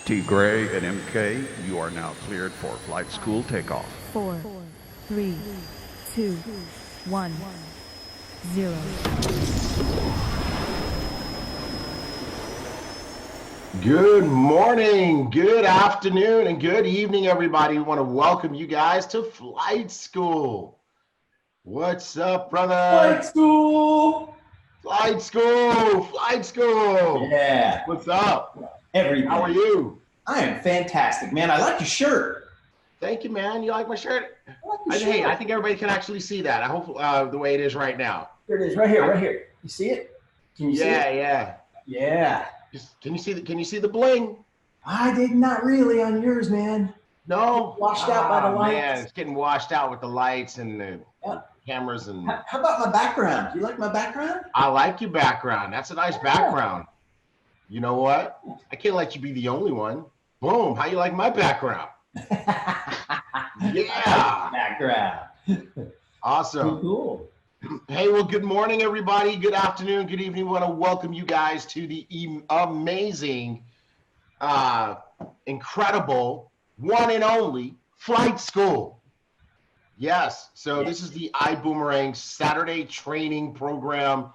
T. Gray and MK, you are now cleared for flight school takeoff. 4, 3, 2, 1, 0. Good morning, good afternoon, and good evening, everybody. We want to welcome you guys to Flight School. What's up, brother? Flight school. Flight School. Flight School. Yeah. What's up? Everything. How are you? I am fantastic, man. I like your shirt. Thank you, man. You like my shirt? I like your shirt. Hey, I think everybody can actually see that. I hope the way it is right now. Here it is, right here, right here. You see it? Can you see it? Yeah. Yeah. Can you see the bling? I did not really on yours, man. No. Washed out by the lights. Man, it's getting washed out with the lights and the cameras and. How about my background? You like my background? I like your background. That's a nice background. You know what? I can't let you be the only one. Boom. How you like my background? Yeah. Background. Awesome. Cool. Hey, well, good morning, everybody. Good afternoon. Good evening. We want to welcome you guys to the amazing, incredible, one and only Flight School. Yes. So this is the Ibüümerang Saturday training program.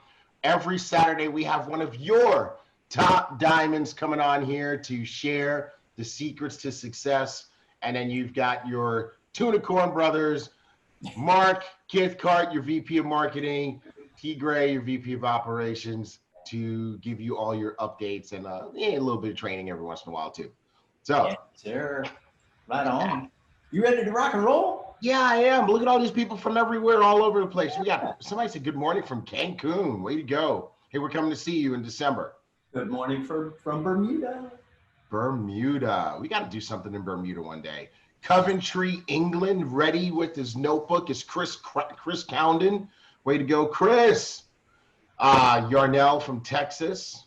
Every Saturday, we have one of your top diamonds coming on here to share the secrets to success. And then you've got your Tunicorn brothers, Mark Cathcart, your VP of Marketing, T. Gray, your VP of Operations, to give you all your updates and a little bit of training every once in a while too. So, yes, sir. Right on. You ready to rock and roll? Yeah, I am. Look at all these people from everywhere, all over the place. We got somebody said good morning from Cancun. Way to go! Hey, we're coming to see you in December. Good morning from Bermuda. Bermuda. We got to do something in Bermuda one day. Coventry, England, ready with his notebook is Chris Cowden. Way to go, Chris. Yarnell from Texas.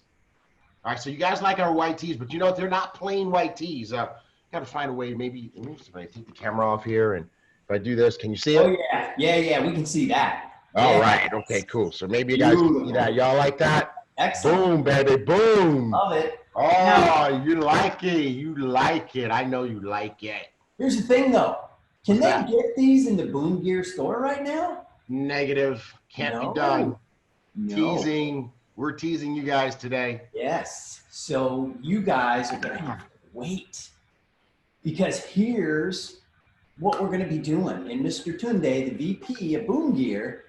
All right, so you guys like our white tees, but you know what? They're not plain white tees. Got to find a way. Maybe if I take the camera off here and if I do this, can you see it? Oh yeah, we can see that. All right, okay, cool. So maybe you guys can see that. Y'all like that? Excellent. Boom, baby, boom. Love it. Oh, you like it. You like it. I know you like it. Here's the thing, though. Can they get these in the BÜM Gear store right now? Negative. Can't be done. No. Teasing. We're teasing you guys today. Yes. So you guys are going to have to wait. Because here's what we're going to be doing. And Mr. Tunde, the VP of BÜM Gear,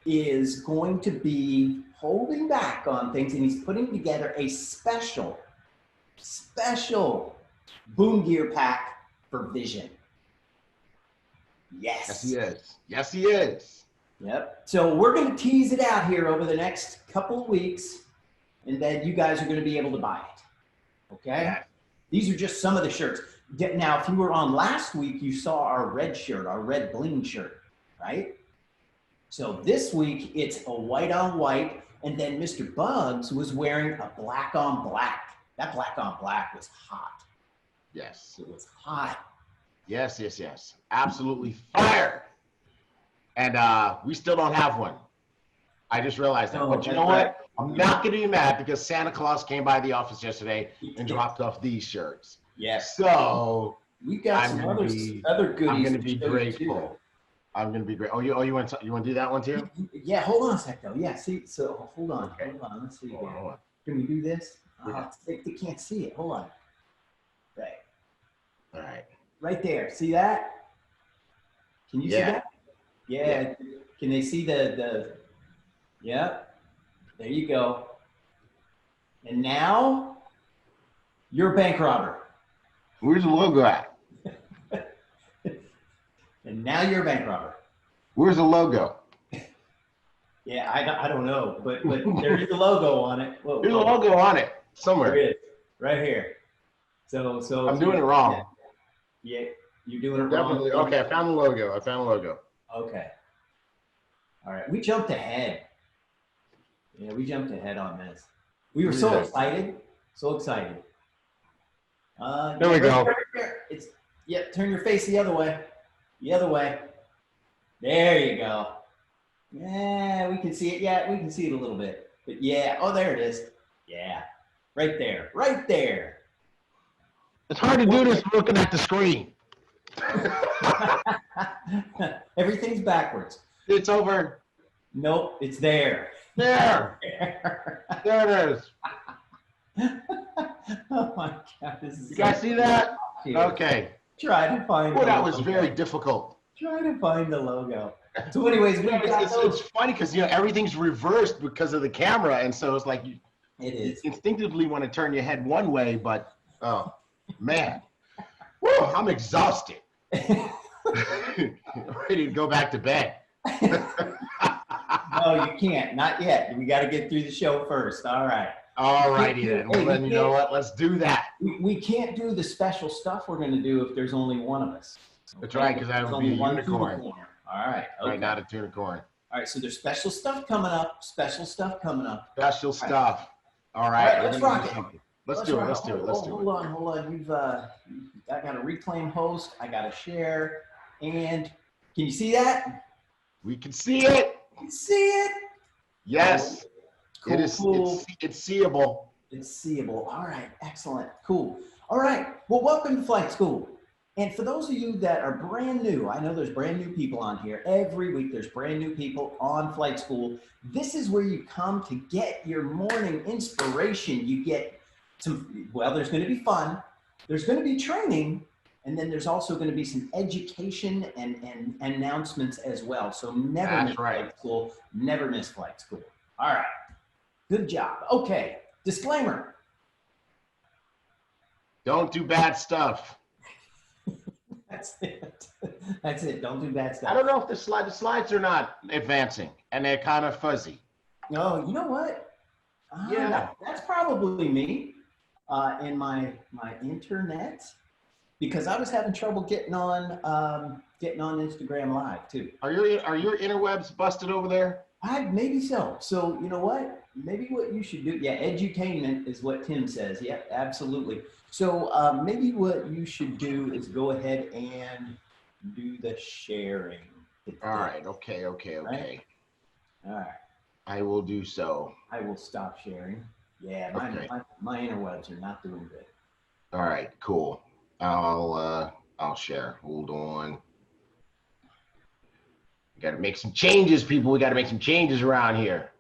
is going to be holding back on things. And he's putting together a special BÜM Gear pack for vision. Yes. Yes, he is. Yes, he is. Yep. So we're going to tease it out here over the next couple of weeks, and then you guys are going to be able to buy it. Okay? Yeah. These are just some of the shirts. Now, if you were on last week, you saw our red shirt, our red bling shirt, right? So this week, it's a white on white, and then Mr. Bugs was wearing a black on black. That black on black was hot. Yes. It was hot. Yes. Absolutely fire. And we still don't have one. I just realized that. No, but you know what? I'm not going to be mad because Santa Claus came by the office yesterday and dropped off these shirts. Yes. So we got some other goodies. I'm going to be grateful. I'm going to be great. Oh, you want to do that one too? Yeah. Hold on a sec though. Yeah. See. So hold on. Okay. Hold on. Let's see. Hold on. Can we do this? Yeah. They can't see it. Hold on. Right. All right. Right there. See that? Can you see that? Yeah. Can they see the? Yeah. There you go. And now you're a bank robber. Where's the logo at? And now you're a bank robber. Where's the logo? Yeah, I don't know, but there is a logo on it. Whoa, There's a logo on it somewhere. There it is, right here. So I'm doing it wrong. Yeah, you're doing it Definitely. wrong. Okay, I found the logo. Okay. All right, we jumped ahead. Yeah, we jumped ahead on this. We were so excited, so excited. There we go. It's turn your face the other way. The other way. There you go. Yeah, we can see it. Yeah, we can see it a little bit. But yeah, oh, there it is. Yeah, right there, right there. It's hard to do this looking at the screen. Everything's backwards. It's over Nope, it's there. there. There it is. Oh my God, this is. You guys see that? Okay. Try to find. Well, that was very difficult. Try to find the logo. So, anyways, we got It's those. funny because everything's reversed because of the camera, and so it's like you It is. instinctively want to turn your head one way, but oh man, woo, I'm exhausted. Ready to go back to bed. No, you can't. Not yet. We got to get through the show first. All right. All righty then. Well, then you know what? Let's do that. We can't do the special stuff we're going to do if there's only one of us. That's right, because that would be a unicorn. All right. Okay. Right, not a unicorn. All right. So there's special stuff coming up. Special stuff coming up. Special stuff. All right. Let's rock it. Let's do it. Let's do it. Let's do Hold on. I got a reclaim host. I got a share. And can you see that? We can see it. You see it? Yes. Cool, It is. cool. It's seeable. It's seeable. All right. Excellent. Cool. All right. Well, welcome to Flight School. And for those of you that are brand new, I know there's brand new people on here. Every week there's brand new people on Flight School. This is where you come to get your morning inspiration. You get some, well, there's going to be fun. There's going to be training. And then there's also going to be some education and announcements as well. So never miss Flight School. Never miss Flight School. All right. Good job. Okay. Disclaimer. Don't do bad stuff. That's it. That's it. Don't do bad stuff. I don't know if the slides are not advancing and they're kind of fuzzy. No, you know what? Yeah. That's probably me in my internet, because I was having trouble getting on Instagram Live too. Are your interwebs busted over there? Maybe so. So you know what? Maybe what you should do, edutainment is what Tim says. Yeah, absolutely. So maybe what you should do is go ahead and do the sharing. All right. Okay. Right? All right. I will do so. I will stop sharing. Yeah, my interwebs are not doing good. All right. Cool. I'll share. Hold on. We got to make some changes, people. We got to make some changes around here.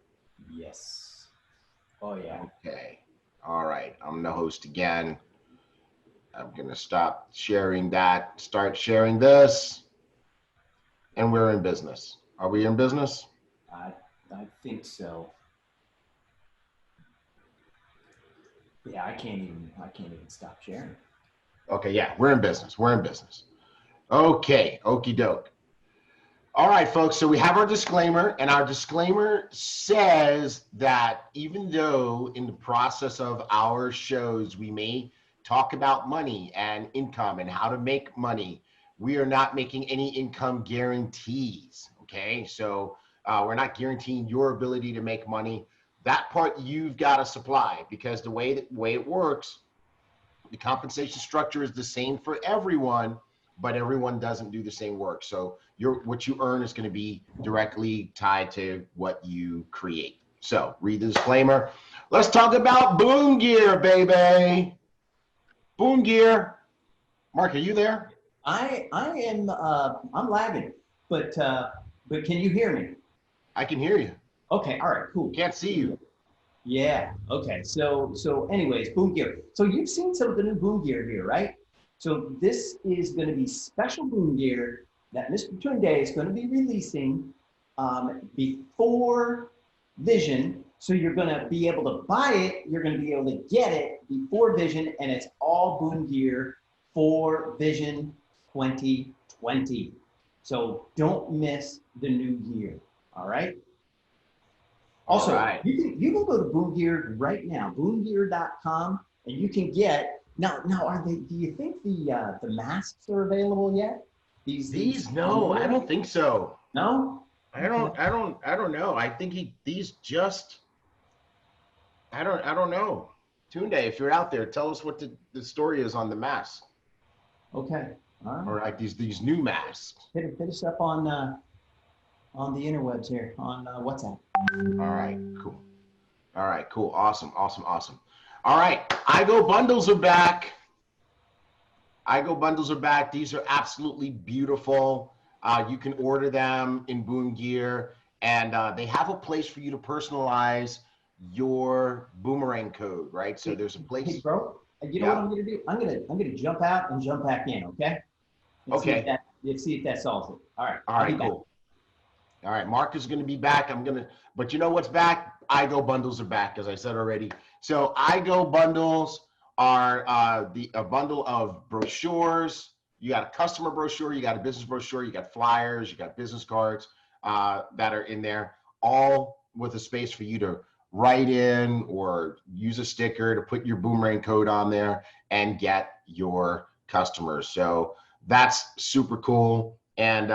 Yes. Oh yeah. Okay. All right. I'm the host again. I'm going to stop sharing that, start sharing this, and we're in business. Are we in business? I think so. Yeah, I can't even stop sharing. Okay, yeah, we're in business. We're in business. Okay, okie doke. All right, folks, so we have our disclaimer, and our disclaimer says that even though in the process of our shows we may talk about money and income and how to make money, we are not making any income guarantees, okay? So we're not guaranteeing your ability to make money. That part you've got to supply, because the way it works, the compensation structure is the same for everyone, but everyone doesn't do the same work. So what you earn is going to be directly tied to what you create. So read the disclaimer. Let's talk about BÜM gear, baby. BÜM gear. Mark, are you there? I am I'm lagging, but can you hear me? I can hear you. Okay, all right, cool. Can't see you. Yeah. Okay. So anyways, BÜM gear. So you've seen some of the new BÜM gear here, right? So this is going to be special BÜM gear that Mr. Tunde is going to be releasing before Vision. So you're going to be able to buy it. You're going to be able to get it before Vision, and it's all BÜM gear for Vision 2020. So don't miss the new year. All right. Also, you can go to BÜM gear right now, boomgear.com, and you can get now. Are they? Do you think the masks are available yet? These? No, I don't think so. No. I don't know. I think these just. I don't know. Tunde, if you're out there, tell us what the story is on the mask. Okay. All right. Or like these new masks. Hit us up on the interwebs here on WhatsApp. All right, cool. Awesome. All right, iGo bundles are back. iGo bundles are back. These are absolutely beautiful. You can order them in BÜM Gear, and they have a place for you to personalize your boomerang code, right? So there's a place. Hey, bro, you know what I'm gonna do? I'm gonna jump out and jump back in, okay? Okay. Let's see if that solves it. All right. All right, cool. All right, Mark is going to be back. But you know what's back? iGo bundles are back, as I said already. So iGo bundles are a bundle of brochures. You got a customer brochure, you got a business brochure, you got flyers, you got business cards that are in there, all with a space for you to write in or use a sticker to put your boomerang code on there and get your customers. So that's super cool. And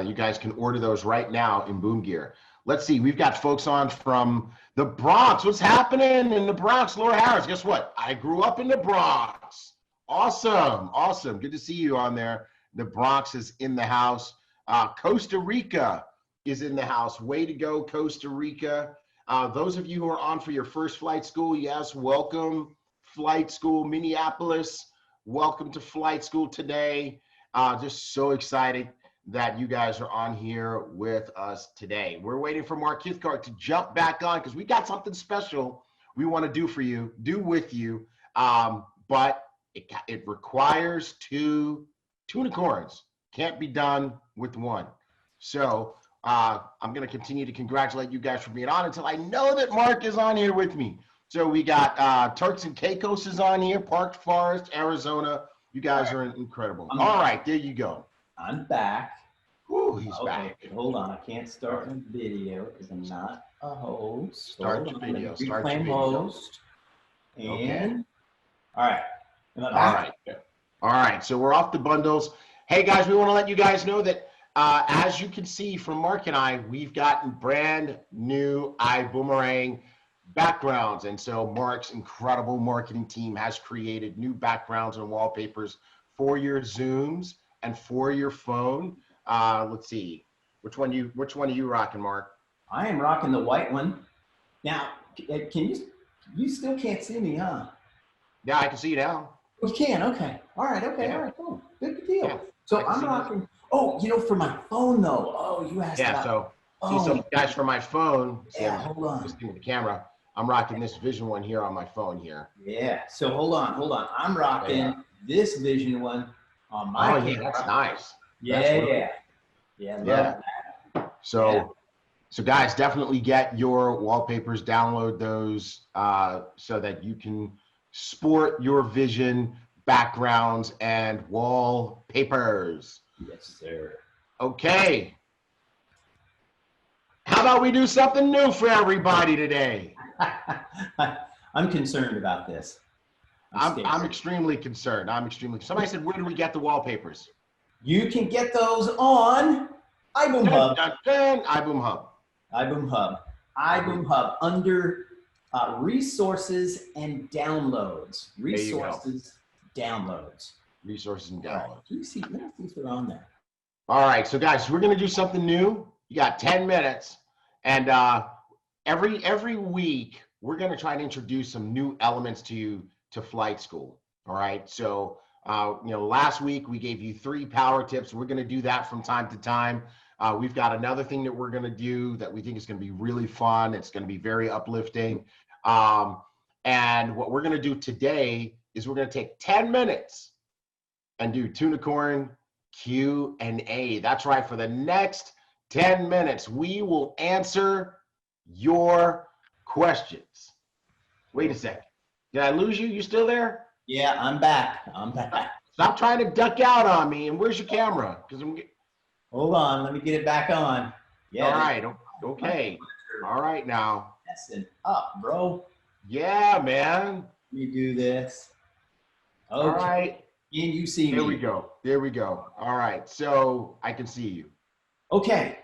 you guys can order those right now in BÜM Gear. Let's see, we've got folks on from the Bronx. What's happening in the Bronx? Laura Harris, guess what? I grew up in the Bronx. Awesome, awesome. Good to see you on there. The Bronx is in the house. Costa Rica is in the house. Way to go, Costa Rica. Those of you who are on for your first flight school, yes, welcome. Flight School Minneapolis, welcome to Flight School today. Just so excited that you guys are on here with us today. We're waiting for Mark Cathcart to jump back on because we got something special we want to do for you, do with you, but it requires 2 unicorns. Can't be done with 1. So I'm going to continue to congratulate you guys for being on until I know that Mark is on here with me. So we got Turks and Caicos is on here, Park Forest, Arizona. You guys are incredible. All right, there you go. I'm back. Ooh, he's Okay, back. hold on. I can't start my video because I'm not a host. Start your video. Reclaim host. And Okay. all right. Am I back? All right. So we're off the bundles. Hey guys, we want to let you guys know that as you can see from Mark and I, we've gotten brand new Ibüümerang backgrounds. And so Mark's incredible marketing team has created new backgrounds and wallpapers for your Zooms and for your phone. Let's see, which one are you rocking, Mark? I am rocking the white one. Now, can you still can't see me, huh? Yeah, I can see you now. You can, okay. All right, okay, Yeah. all right, cool. Good deal. Yeah, So I can I'm see rocking, oh, for my phone though. Oh, you asked about. So guys, for my phone, Yeah, hold on. just with the camera, I'm rocking this Vision one here on my phone here. Yeah, so hold on. I'm rocking this Vision one on my camera. Yeah, that's nice. Yeah. Love that. So guys, definitely get your wallpapers, download those so that you can sport your Vision backgrounds and wallpapers. Yes, sir. Okay. How about we do something new for everybody today? I'm concerned about this. I'm extremely concerned. Somebody said, where do we get the wallpapers? You can get those on iBoom Hub. iBoom Hub. iBoom Hub under resources and downloads. Resources and downloads. Let me see if they're on there. All right, so guys, we're gonna do something new. You got 10 minutes, and every week we're gonna try to introduce some new elements to Flight School. All right, so last week we gave you 3 power tips. We're gonna do that from time to time. We've got another thing that we're gonna do that we think is gonna be really fun. It's gonna be very uplifting. And what we're gonna do today is we're gonna take 10 minutes and do Tunicorn Q&A. That's right, for the next 10 minutes, we will answer your questions. Wait a second. Did I lose you? You still there? Yeah, I'm back. Stop trying to duck out on me. And where's your camera? Hold on, let me get it back on. Yeah. All right. Okay. All right now. Messing up, bro. Yeah, man. Let me do this. Okay. All right. Can you see me? There we go. All right. So I can see you. Okay.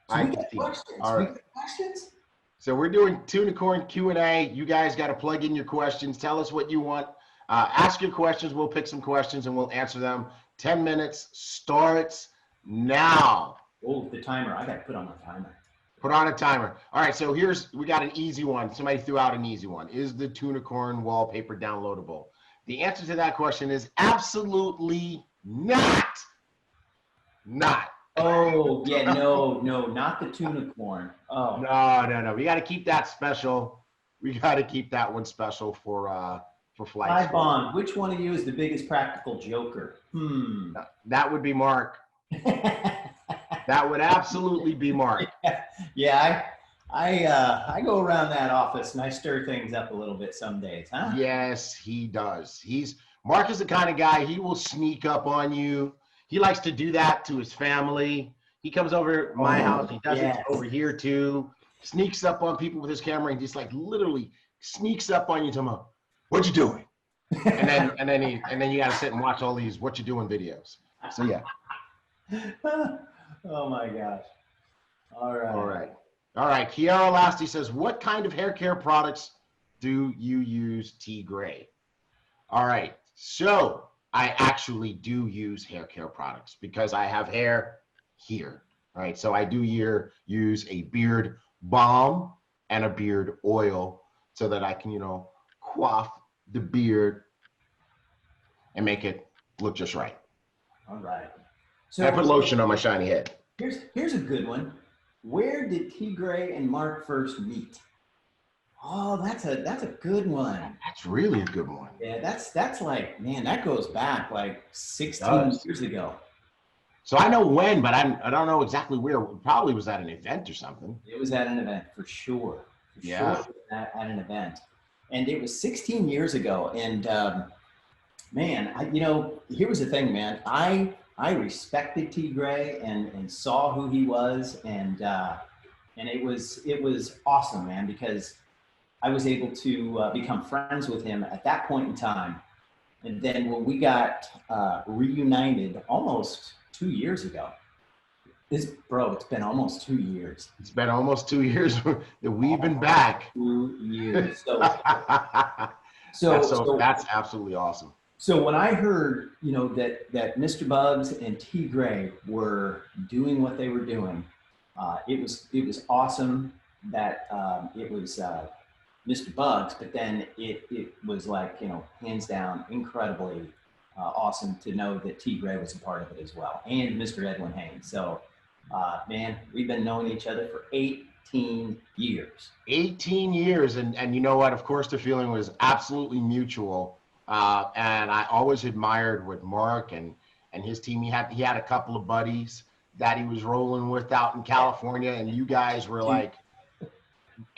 So I we can got see questions. you. All right. We got questions? So we're doing Tunicorn Q&A. You guys got to plug in your questions. Tell us what you want. Ask your questions. We'll pick some questions and we'll answer them. 10 minutes starts now. Oh, the timer. I got to put on my timer. Put on a timer. All right, so we got an easy one. Somebody threw out an easy one. Is the Tunicorn wallpaper downloadable? The answer to that question is absolutely not. Not. Oh, yeah, no, not the tuna corn. Oh, No. We got to keep that special. We got to keep that one special for flight Hi, school. Bond. Which one of you is the biggest practical joker? That would be Mark. That would absolutely be Mark. Yeah, I go around that office and I stir things up a little bit some days, huh? Yes, he does. Mark is the kind of guy, he will sneak up on you. He likes to do that to his family. He comes over to my house. He does it over here too. Sneaks up on people with his camera and just like literally sneaks up on you, talking about, what you doing? And then you got to sit and watch all these what you doing videos. So yeah. Oh my gosh. All right. All right. Kiara Lasty says, what kind of hair care products do you use, T. Gray? All right. So I actually do use hair care products because I have hair here. All right. So I do use a beard balm and a beard oil so that I can, coif the beard and make it look just right. All right. So I put lotion on my shiny head. Here's a good one. Where did T. Gray and Mark first meet? Oh, that's a good one. That's really a good one. Yeah, that's like, man, that goes back like 16 years ago. So I know when, but I don't know exactly where. It probably was at an event or something. It was at an event for sure. Yeah. At an event. And it was 16 years ago. And man, here was the thing, man. I respected T. Gray and saw who he was, and it was awesome, man, because I was able to become friends with him at that point in time. And then when we got reunited almost 2 years ago, it's been almost 2 years. It's been almost 2 years that we've been back. 2 years. So that's absolutely awesome. So when I heard, that Mr. Bugs and T. Gray were doing what they were doing, it was awesome that it was Mr. Bugs, but then it was like, hands down, incredibly awesome to know that T. Gray was a part of it as well, and Mr. Edwin Haynes. So, man, we've been knowing each other for 18 years. 18 years, and you know what? Of course, the feeling was absolutely mutual. And I always admired what Mark and his team, he had a couple of buddies that he was rolling with out in California, and you guys were like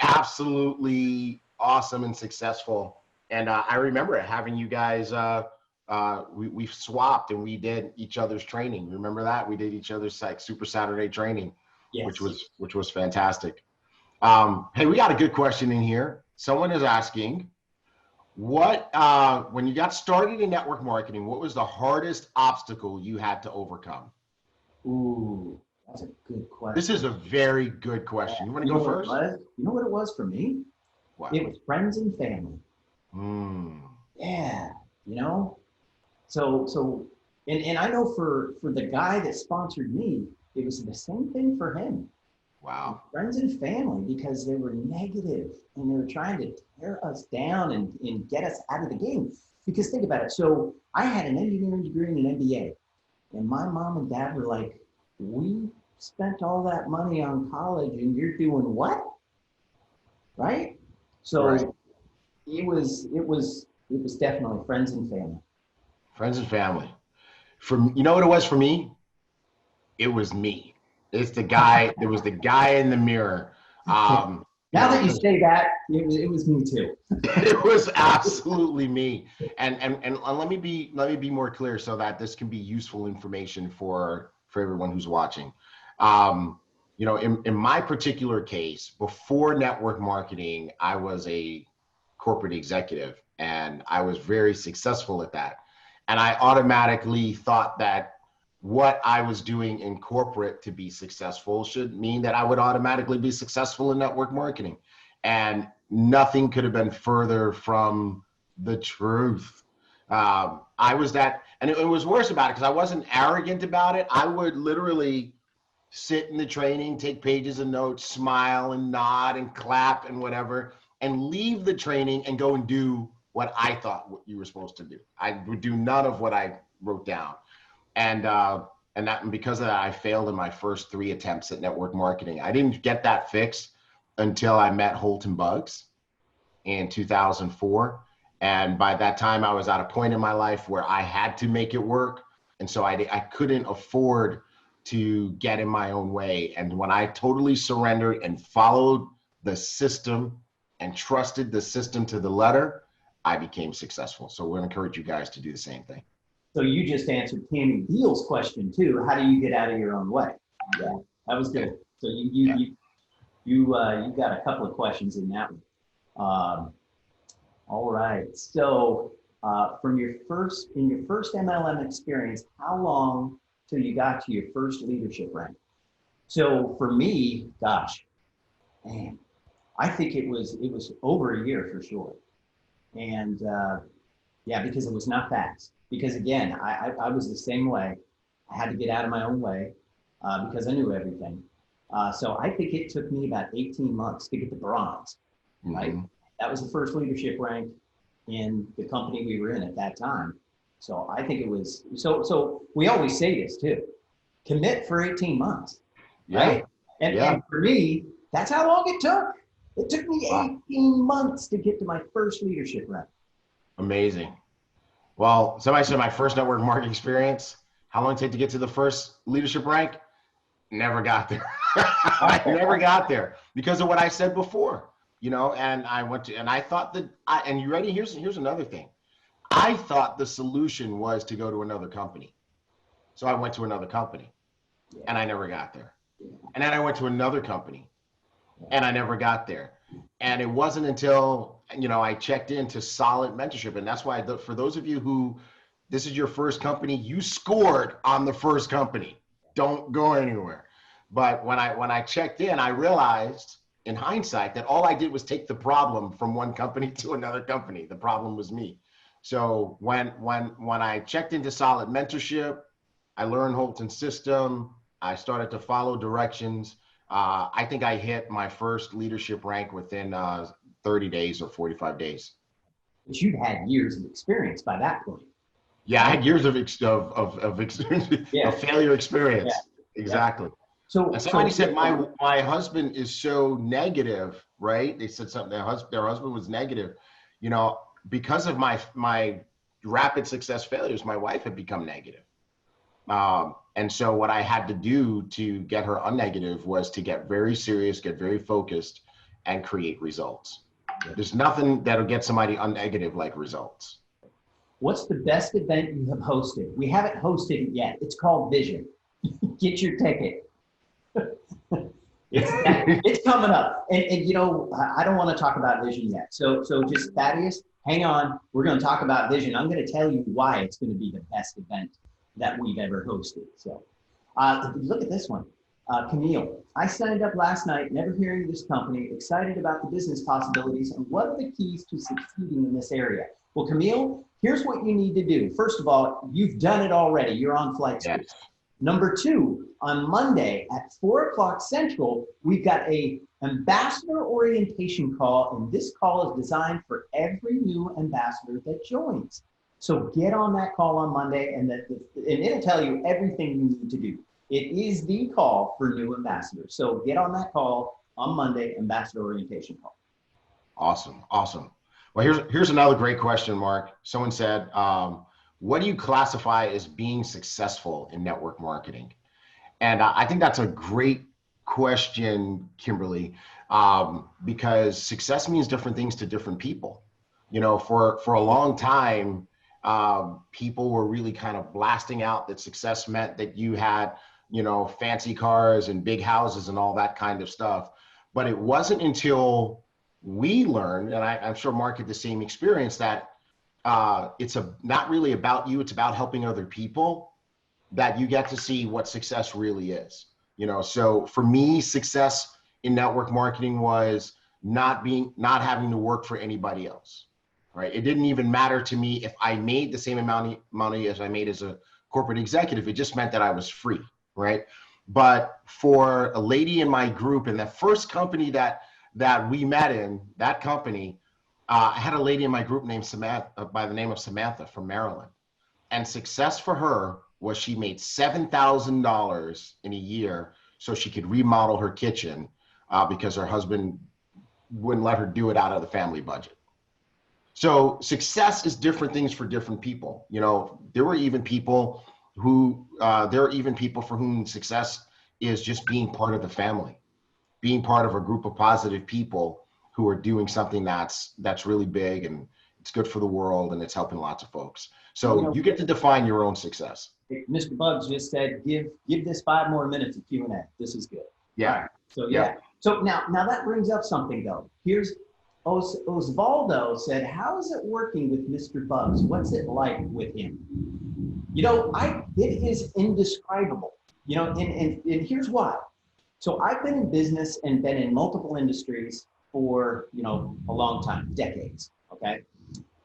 absolutely awesome and successful. And I remember having you guys, we swapped and we did each other's training. Remember that? We did each other's like Super Saturday training, yes. which was fantastic. Hey, we got a good question in here. Someone is asking, when you got started in network marketing, what was the hardest obstacle you had to overcome? Ooh, that's a good question. This is a very good question. You want to go first? You know what it was for me? What? It was friends and family. Yeah, So, and I know for the guy that sponsored me, it was the same thing for him. Wow. Friends and family, because they were negative and they were trying to tear us down and get us out of the game. Because think about it. So I had an engineering degree and an MBA, and my mom and dad were like, we spent all that money on college and you're doing what? Right? So right. It was definitely friends and family. Friends and family. You know what it was for me? It was me. It's the guy. There was the guy in the mirror. Now that you say that, it was me too. It was absolutely me. And let me be more clear so that this can be useful information for everyone who's watching. In my particular case, before network marketing, I was a corporate executive and I was very successful at that. And I automatically thought that what I was doing in corporate to be successful should mean that I would automatically be successful in network marketing. And nothing could have been further from the truth. I was that, and it was worse about it because I wasn't arrogant about it. I would literally sit in the training, take pages of notes, smile and nod and clap and whatever, and leave the training and go and do what I thought what you were supposed to do. I would do none of what I wrote down. And because of that, I failed in my first 3 attempts at network marketing. I didn't get that fixed until I met Holton Buggs in 2004. And by that time, I was at a point in my life where I had to make it work. And so I couldn't afford to get in my own way. And when I totally surrendered and followed the system and trusted the system to the letter, I became successful. So we're gonna encourage you guys to do the same thing. So you just answered Tammy Beal's question too. How do you get out of your own way? Yeah, that was good. So you got a couple of questions in that one. All right. So in your first MLM experience, how long till you got to your first leadership rank? So for me, gosh, man, I think it was over a year for sure. And yeah, because it was not fast. Because again, I was the same way. I had to get out of my own way because I knew everything. So I think it took me about 18 months to get the bronze, right? That was the first leadership rank in the company we were in at that time. So I think it was, so we always say this too, commit for 18 months, right? And for me, that's how long it took. It took me 18 months to get to my first leadership rank. Amazing. Well, somebody said my first network marketing experience, how long did it take to get to the first leadership rank? Never got there. I never got there because of what I said before, you know, and I went to, and I thought that, and you ready? Here's another thing. I thought the solution was to go to another company. So I went to another company and I never got there. And then I went to another company and I never got there. And it wasn't until, you know, I checked into Solid Mentorship. And that's why, for those of you who, this is your first company, you scored on the first company. Don't go anywhere. But when I checked in, I realized in hindsight that all I did was take the problem from one company to another company. The problem was me. So when I checked into Solid Mentorship, I learned Holton's system. I started to follow directions. I think I hit my first leadership rank within 30 days or 45 days. But you'd had years of experience by that point. Yeah, I had years of experience, of failure experience. Yeah. Exactly. Yeah. So and somebody said my husband is so negative, right? They said something, their husband was negative. You know, because of my rapid success failures, my wife had become negative. And so what I had to do to get her unnegative was to get very serious, get very focused, and create results. There's nothing that'll get somebody unnegative like results. What's the best event you have hosted? We haven't hosted it yet. It's called Vision. Get your ticket. It's coming up. And you know, I don't want to talk about Vision yet. So just Thaddeus, hang on. We're going to talk about Vision. I'm going to tell you why it's going to be the best event that we've ever hosted. So look at this one. Camille, I signed up last night, never hearing of this company, excited about the business possibilities, and what are the keys to succeeding in this area? Well, Camille, here's what you need to do. First of all, you've done it already. You're on flight school. Yes. Number 2, on Monday at 4:00 Central, we've got a ambassador orientation call, and this call is designed for every new ambassador that joins. So get on that call on Monday, and it'll tell you everything you need to do. It is the call for new ambassadors. So get on that call on Monday, ambassador orientation call. Awesome, awesome. Well, here's another great question, Mark. Someone said, what do you classify as being successful in network marketing? And I think that's a great question, Kimberly, because success means different things to different people. You know, for a long time, people were really kind of blasting out that success meant that you had, you know, fancy cars and big houses and all that kind of stuff. But it wasn't until we learned, and I'm sure Mark had the same experience, that it's not really about you, it's about helping other people, that you get to see what success really is. You know, so for me, success in network marketing was not having to work for anybody else. Right? It didn't even matter to me if I made the same amount of money as I made as a corporate executive. It just meant that I was free, right? But for a lady in my group, in the first company that we met in, that company, I had a lady in my group named Samantha, by the name of Samantha from Maryland. And success for her was she made $7,000 in a year so she could remodel her kitchen because her husband wouldn't let her do it out of the family budget. So success is different things for different people. You know, there are even people for whom success is just being part of the family, being part of a group of positive people who are doing something that's really big and it's good for the world and it's helping lots of folks. So you get to define your own success. Mr. Bugs just said, give this 5 more minutes of Q&A. This is good. Yeah. Right. So yeah. So now that brings up something though. Here's Osvaldo said, how is it working with Mr. Bugs? What's it like with him? You know, it is indescribable. You know, and here's why. So I've been in business and been in multiple industries for, you know, a long time, decades, okay?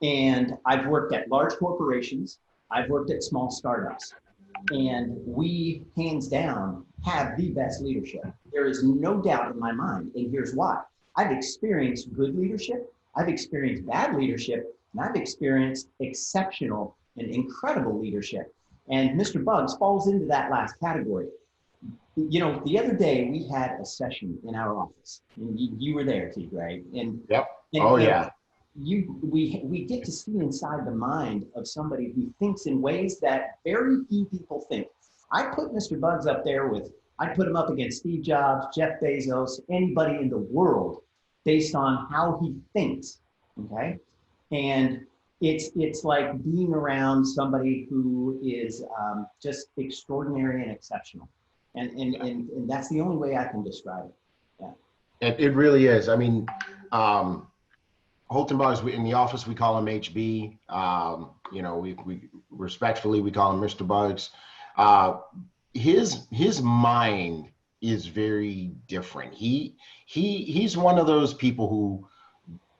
And I've worked at large corporations, I've worked at small startups, and we, hands down, have the best leadership. There is no doubt in my mind, and here's why. I've experienced good leadership, I've experienced bad leadership, and I've experienced exceptional and incredible leadership. And Mr. Bugs falls into that last category. You know, the other day we had a session in our office, and you were there, T. Greg. And yep. And we get to see inside the mind of somebody who thinks in ways that very few people think. I put Mr. Bugs up there I put him up against Steve Jobs, Jeff Bezos, anybody in the world based on how he thinks, okay? And it's like being around somebody who is just extraordinary and exceptional. And that's the only way I can describe it. Yeah. It really is. I mean, Holton Bugs, in the office, we call him HB. You know, we respectfully, we call him Mr. Bugs. His mind is very different. He's one of those people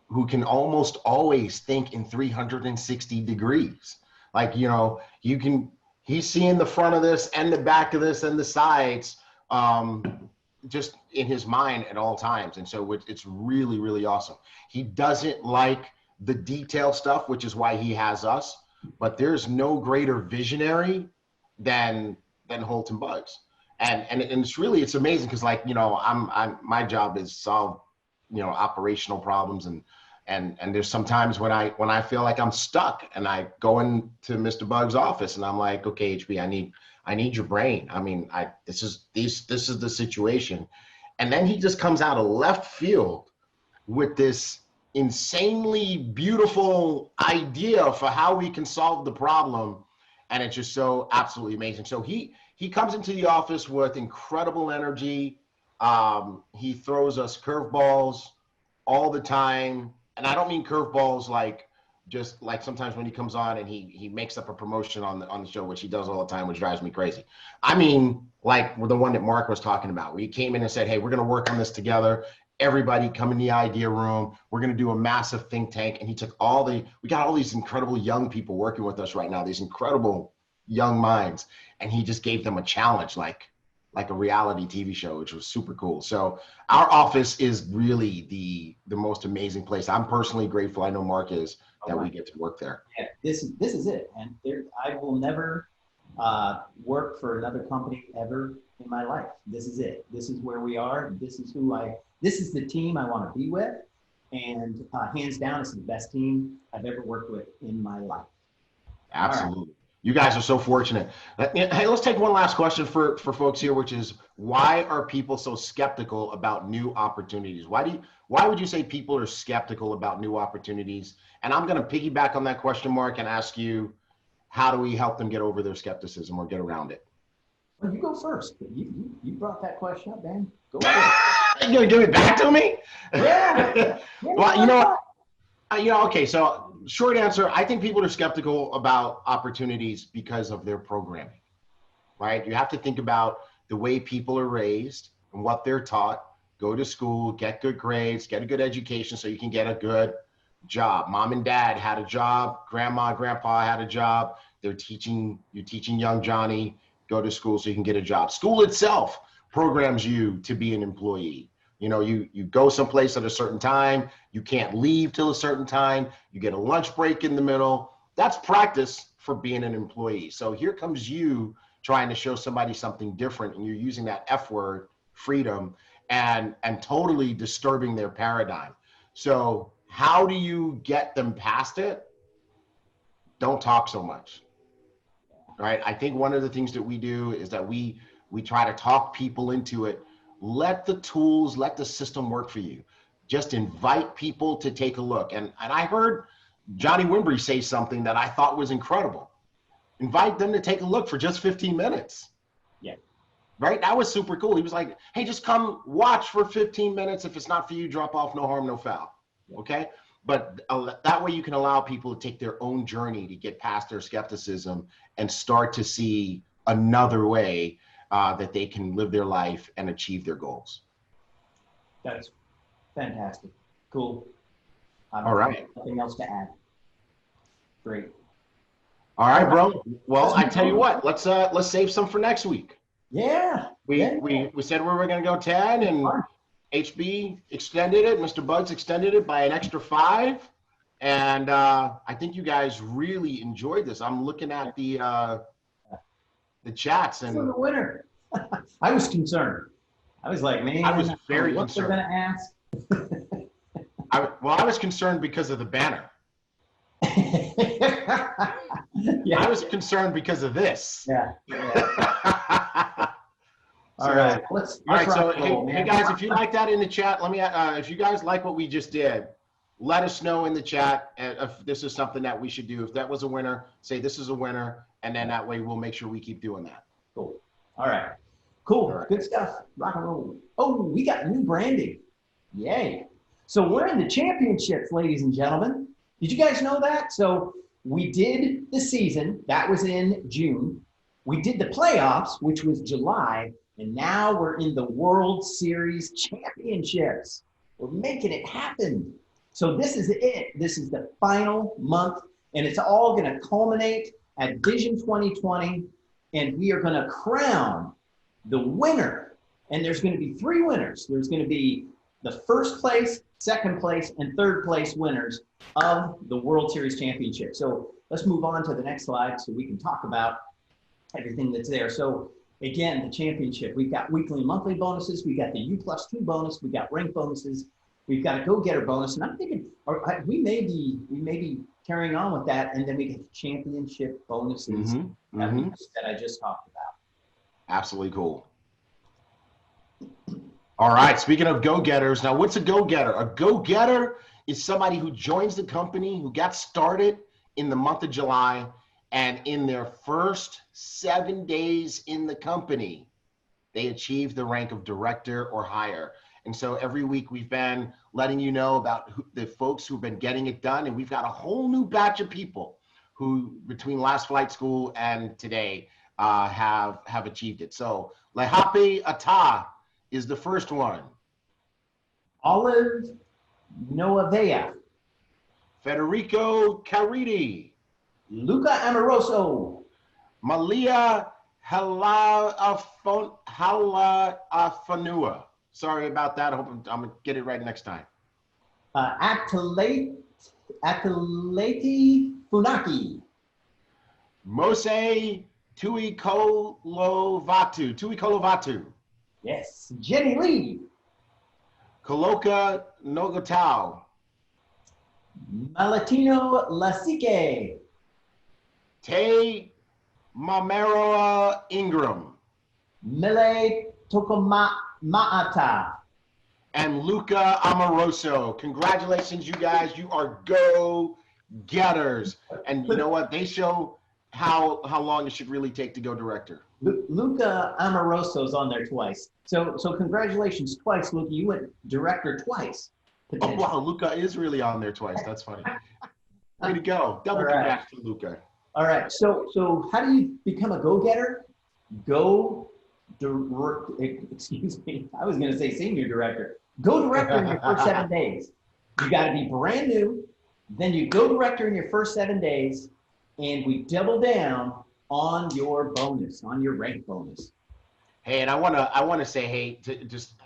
who can almost always think in 360 degrees. Like, you know, he's seeing the front of this and the back of this and the sides just in his mind at all times. And so it's really, really awesome. He doesn't like the detail stuff, which is why he has us, but there's no greater visionary than Holton Bugs. And it's amazing because, like, you know, my job is solve, you know, operational problems and there's sometimes when I feel like I'm stuck and I go into Mr. Bugs' office and I'm like, okay, HB, I need your brain. I mean, this is the situation. And then he just comes out of left field with this insanely beautiful idea for how we can solve the problem. And it's just so absolutely amazing. So he comes into the office with incredible energy. He throws us curveballs all the time. And I don't mean curveballs like just like sometimes when he comes on and he makes up a promotion on the show, which he does all the time, which drives me crazy. I mean, like the one that Mark was talking about, where he came in and said, hey, we're going to work on this together. Everybody come in the idea room. We're going to do a massive think tank. And he took we got all these incredible young people working with us right now, these incredible young minds. And he just gave them a challenge, like a reality TV show, which was super cool. So our office is really the most amazing place. I'm personally grateful, I know Mark is, that we get to work there. Yeah, this is it. And I will never work for another company ever in my life. This is it. This is where we are. This is this is the team I want to be with. And hands down, it's the best team I've ever worked with in my life. Absolutely. You guys are so fortunate. Hey, let's take one last question for folks here, which is, why are people so skeptical about new opportunities? Why would you say people are skeptical about new opportunities? And I'm going to piggyback on that question, Mark, and ask you, how do we help them get over their skepticism or get around it? Well, you go first. You brought that question up, man. Go first. You're going to give it back to me? Yeah. Well, you know what? Okay, so short answer, I think people are skeptical about opportunities because of their programming, right? You have to think about the way people are raised and what they're taught. Go to school, get good grades, get a good education so you can get a good job. Mom and dad had a job, grandma, grandpa had a job. You're teaching young Johnny, go to school so you can get a job. School itself programs you to be an employee. You know, you go someplace at a certain time, you can't leave till a certain time, you get a lunch break in the middle. That's practice for being an employee. So here comes you trying to show somebody something different, and you're using that F word, freedom, and totally disturbing their paradigm. So how do you get them past it? Don't talk so much. Right? I think one of the things that we do is that we try to talk people into it. Let the tools, let the system work for you. Just invite people to take a look. And I heard Johnny Wimbrey say something that I thought was incredible. Invite them to take a look for just 15 minutes. Yeah. Right? That was super cool. He was like, hey, just come watch for 15 minutes. If it's not for you, drop off, no harm, no foul. Okay? But that way you can allow people to take their own journey to get past their skepticism and start to see another way that they can live their life and achieve their goals. That's fantastic. Cool. All right. Nothing else to add. Great. All right, bro. Well, I tell you what, let's save some for next week. Yeah. We said we were going to go 10, and HB extended it. Mr. Bugs extended it by an extra 5. And I think you guys really enjoyed this. I'm looking at the chats, and the winner. I was concerned. I was like, man, I was very what they're concerned. going to ask. I was concerned because of the banner. Yeah. I was concerned because of this. Yeah. So, all right. Let's so rock and roll, hey man. guys, if you like that in the chat, let me. If you guys like what we just did, let us know in the chat if this is something that we should do. If that was a winner, say this is a winner, and then that way we'll make sure we keep doing that. Cool. All right. Cool. All right. Good stuff. Rock and roll. Oh, we got new branding. Yay. So we're in the championships, ladies and gentlemen. Did you guys know that? So we did the season. That was in June. We did the playoffs, which was July. And now we're in the World Series Championships. We're making it happen. So this is it. This is the final month, and it's all going to culminate at Vision 2020, and we are going to crown the winner. And there's going to be 3 winners. There's going to be the first place, second place, and third place winners of the World Series Championship. So let's move on to the next slide so we can talk about everything that's there. So again, the championship, we've got weekly and monthly bonuses. We got the U+2 bonus. We got rank bonuses. We've got a go-getter bonus. And I'm thinking we may be carrying on with that. And then we get the championship bonuses that I just talked about. Absolutely cool. All right. Speaking of go-getters, now what's a go-getter? A go-getter is somebody who joins the company, who got started in the month of July, and in their first 7 days in the company, they achieve the rank of director or higher. And so every week we've been letting you know about the folks who've been getting it done. And we've got a whole new batch of people who, between last flight school and today, have achieved it. So Lehape Ata is the first one. Olive Noavea. Federico Caridi. Luca Amoroso. Malia Halaafanua. Sorry about that. I hope I'm going to get it right next time. Ataleti Funaki. Mose Tuikolovatu. Yes. Jenny Lee. Koloka Nogotau. Malatino Lasike. Te Mameroa Ingram. Mele Tokomaata. And Luca Amoroso. Congratulations, you guys. You are go-getters. And you know what? They show how long it should really take to go director. Luca Amoroso's on there twice. So congratulations twice, Luca. You went director twice. Oh, wow. Luca is really on there twice. That's funny. Way to go. Double congrats to Luca. All right. So how do you become a go-getter? Excuse me. I was going to say senior director. Go director in your first 7 days. You got to be brand new. Then you go director in your first 7 days, and we double down on your bonus, on your rank bonus. Hey, and I wanna say, hey,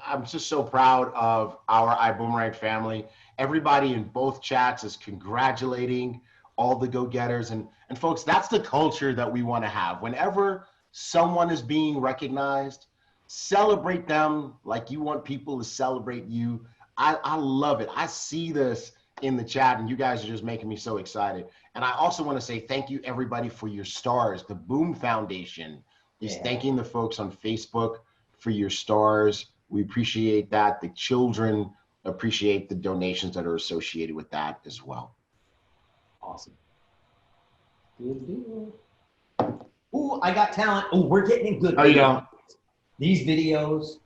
I'm just so proud of our Iboomerang family. Everybody in both chats is congratulating all the go-getters, and folks, that's the culture that we want to have. Whenever someone is being recognized, celebrate them like you want people to celebrate you. I love it. I see this in the chat, and you guys are just making me so excited. And I also want to say thank you, everybody, for your stars. The BÜM Foundation is thanking the folks on Facebook for your stars. We appreciate that. The children appreciate the donations that are associated with that as well. Awesome. Good deal. Ooh, I got talent. Oh, we're getting good. Oh, you know. These videos,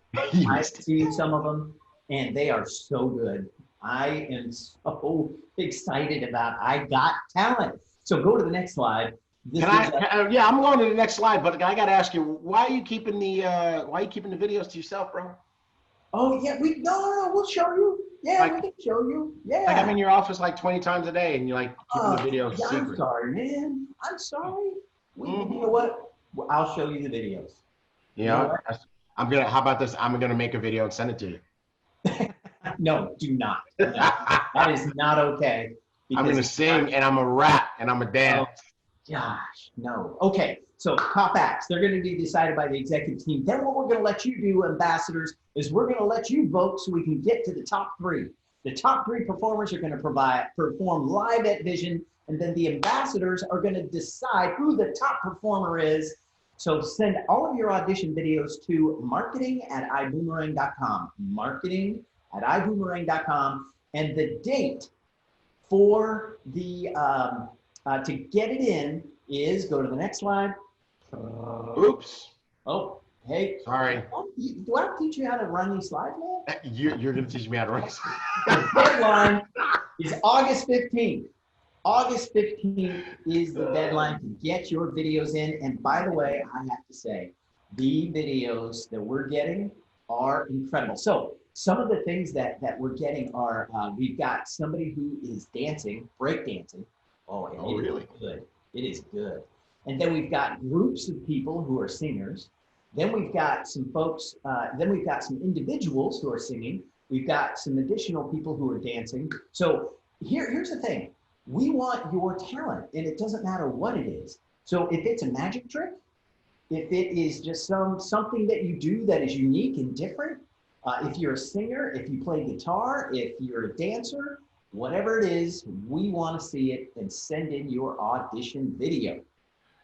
I've seen some of them, and they are so good. I am so excited about I got talent. So go to the next slide. Yeah, I'm going to the next slide, but I got to ask you, why are you keeping the videos to yourself, bro? Oh yeah, no, we'll show you. Yeah, like, we can show you. Yeah. Like I'm in your office like 20 times a day, and you're like keeping the videos secret. I'm sorry, man. I'm sorry. You know what? I'll show you the videos. You know how about this? I'm gonna make a video and send it to you. No, do not. No, that is not okay. I'm gonna sing and I'm a rap and I'm a dance. Oh, gosh, no. Okay, so top acts, they're gonna be decided by the executive team. Then what we're gonna let you do, ambassadors, is we're gonna let you vote so we can get to the top 3. The top 3 performers are gonna perform live at Vision, and then the ambassadors are gonna decide who the top performer is. So send all of your audition videos to marketing@iboomerang.com. Marketing@iboomerang.com, and the date for the to get it in is, go to the next slide. Oops. Oh, hey. Sorry. Do I have to teach you how to run these slides, man? You're going to teach me how to run. The deadline is August 15th. August 15th is the deadline to get your videos in. And by the way, I have to say, the videos that we're getting are incredible. So some of the things that we're getting are, we've got somebody who is dancing, break dancing. Oh, and it really is good. It is good. And then we've got groups of people who are singers. Then we've got some folks, then we've got some individuals who are singing. We've got some additional people who are dancing. So here's the thing. We want your talent, and it doesn't matter what it is. So if it's a magic trick, if it is just something that you do that is unique and different, if you're a singer, if you play guitar, if you're a dancer, whatever it is, we want to see it, and send in your audition video.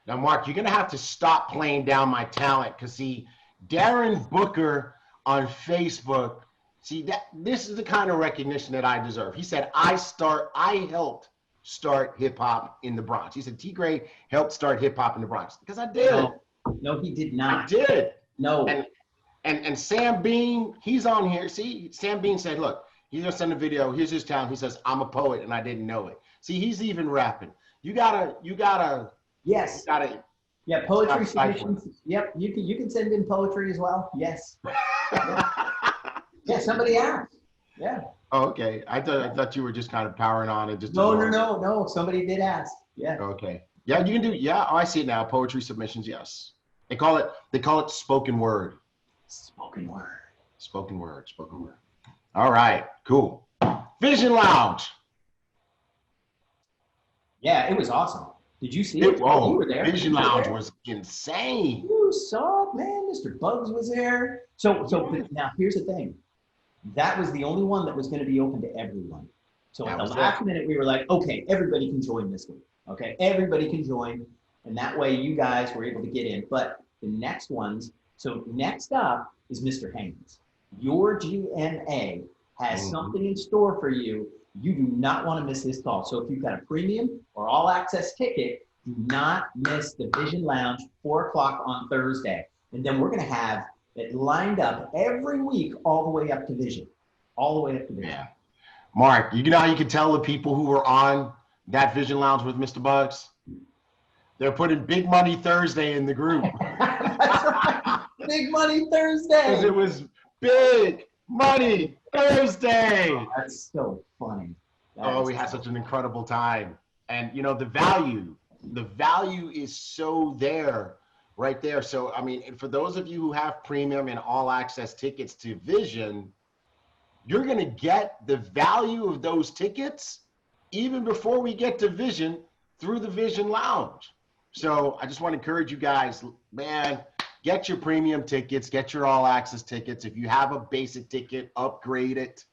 Now, Mark, you're going to have to stop playing down my talent, because see, Darren Booker on Facebook, see, this is the kind of recognition that I deserve. He said, I helped start hip hop in the Bronx. He said, T. Gray helped start hip hop in the Bronx, because I did. No, he did not. I did. No. And Sam Bean, he's on here. See, Sam Bean said, look, he's gonna send a video. Here's his talent. He says, I'm a poet and I didn't know it. See, he's even rapping. You gotta. Yes. You gotta. Yeah, poetry submissions. Yep, you can send in poetry as well. Yes. Yeah, somebody asked. Yeah. Oh, okay. I thought you were just kind of powering on and just. No. Somebody did ask. Yeah. Okay. Yeah, you can do. Yeah, oh, I see it now. Poetry submissions. Yes. They call it spoken word. Spoken word. Spoken word. Spoken word. All right. Cool. Vision Lounge. Yeah, it was awesome. Did you see it? Oh, you were there. Vision Lounge was insane. You saw it, man. Mr. Bugs was there. So but now here's the thing. That was the only one that was going to be open to everyone. So at the last minute, we were like, okay, everybody can join this one. Okay, everybody can join. And that way you guys were able to get in. But the next ones, so next up is Mr. Haynes. Your GMA has something in store for you. You do not want to miss this call. So if you've got a premium or all access ticket, do not miss the Vision Lounge, 4 o'clock on Thursday. And then we're going to have it lined up every week all the way up to Vision. All the way up to Vision. Yeah. Mark, you know how you can tell the people who were on that Vision Lounge with Mr. Bugs? They're putting Big Money Thursday in the group. That's right. Big Money Thursday. Because it was Big Money Thursday. Oh, that's so funny. We had such an incredible time. And, you know, the value is so there, right there. So, I mean, for those of you who have premium and all access tickets to Vision, you're going to get the value of those tickets even before we get to Vision through the Vision Lounge. So I just want to encourage you guys, man, get your premium tickets, get your all access tickets. If you have a basic ticket, upgrade it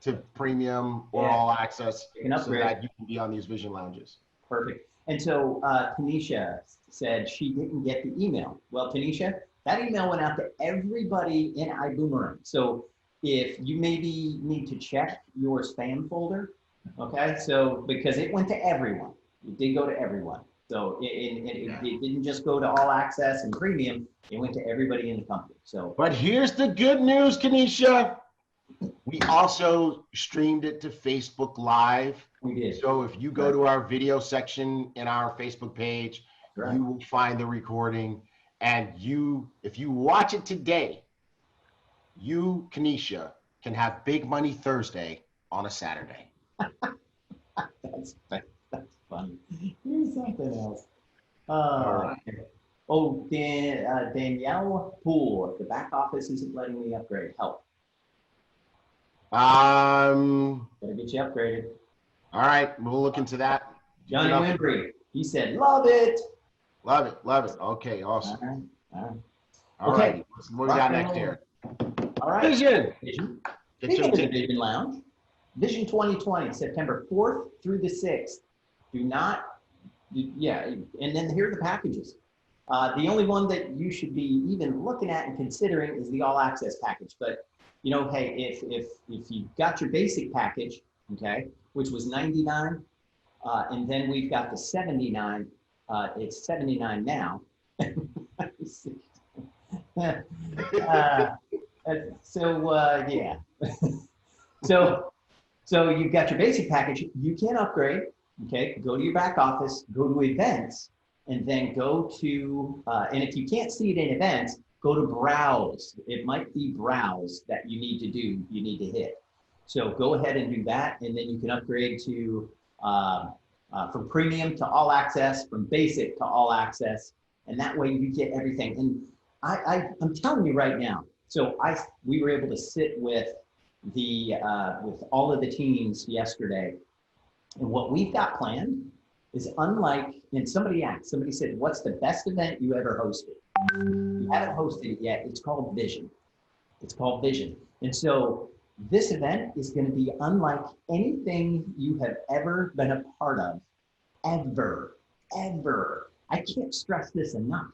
to premium or all access so that you can be on these Vision Lounges. Perfect. And so Tanisha said she didn't get the email. Well, Tanisha, that email went out to everybody in Ibüümerang. So if you maybe need to check your spam folder, okay? So because it went to everyone. It did go to everyone. So it didn't just go to all access and premium. It went to everybody in the company. So, but here's the good news, Kanisha. We also streamed it to Facebook Live. We did. So if you go to our video section in our Facebook page, you will find the recording. And if you watch it today, you, Kanisha, can have Big Money Thursday on a Saturday. That's funny. Here's something else. All right. Oh, Danielle Poole, the back office isn't letting me upgrade. Help. Gotta get you upgraded. All right, we'll look into that. Johnny Wimbry, he said, love it. Love it, love it. Okay, awesome. All right. What we got next here? All right. Vision. Speaking of the Vision Lounge, Vision 2020, September 4th through the 6th. And then here are the packages. The only one that you should be even looking at and considering is the all access package. But you know, hey, if you got your basic package, okay, which was $99, and then we've got the $79, it's $79 now. So you've got your basic package. You can upgrade. Okay, go to your back office, go to events, and then go to, and if you can't see it in events, go to browse. It might be browse that you need to do, you need to hit. So go ahead and do that, and then you can upgrade to, from premium to all access, from basic to all access, and that way you get everything. And I'm telling you right now, so we were able to sit with with all of the teams yesterday. And what we've got planned is unlike, and somebody said, what's the best event you ever hosted? You haven't hosted it yet. It's called Vision. It's called Vision. And so this event is going to be unlike anything you have ever been a part of, ever. I can't stress this enough.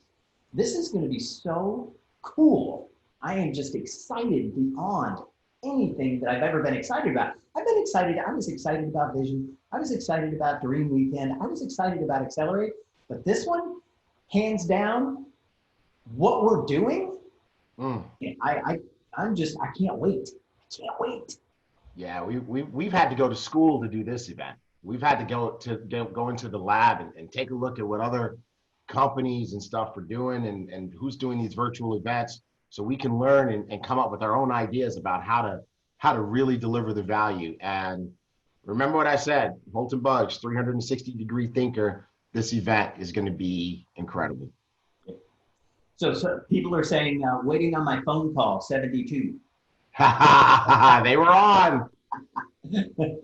This is going to be so cool. I am just excited beyond anything that I've ever been excited about. I was excited about Vision. I was excited about Dream Weekend. I was excited about Accelerate. But this one, hands down, what we're doing, I can't wait. I can't wait. Yeah, we've had to go to school to do this event. We've had to go into the lab and take a look at what other companies and stuff are doing and who's doing these virtual events, so we can learn and come up with our own ideas about how to really deliver the value. And remember what I said, Bolton Bugs, 360-degree thinker. This event is going to be incredible. So people are saying, waiting on my phone call, 72. They were on.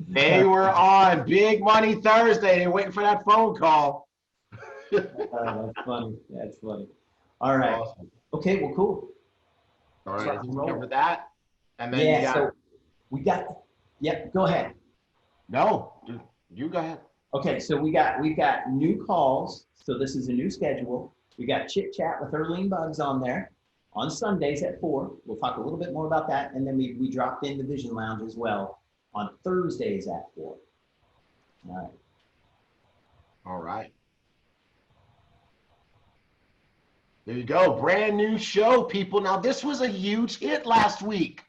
They were on. Big Money Thursday. They're waiting for that phone call. That's funny. That's funny. All right. Awesome. Okay, well, cool. All right, I think we covered that. And then go ahead. No, you go ahead. Okay, so we've got new calls. So this is a new schedule. We got Chit Chat with Erlene Bugs on there on Sundays at 4. We'll talk a little bit more about that. And then we dropped in the Vision Lounge as well on Thursdays at 4. All right. All right. There you go. Brand new show, people. Now, this was a huge hit last week.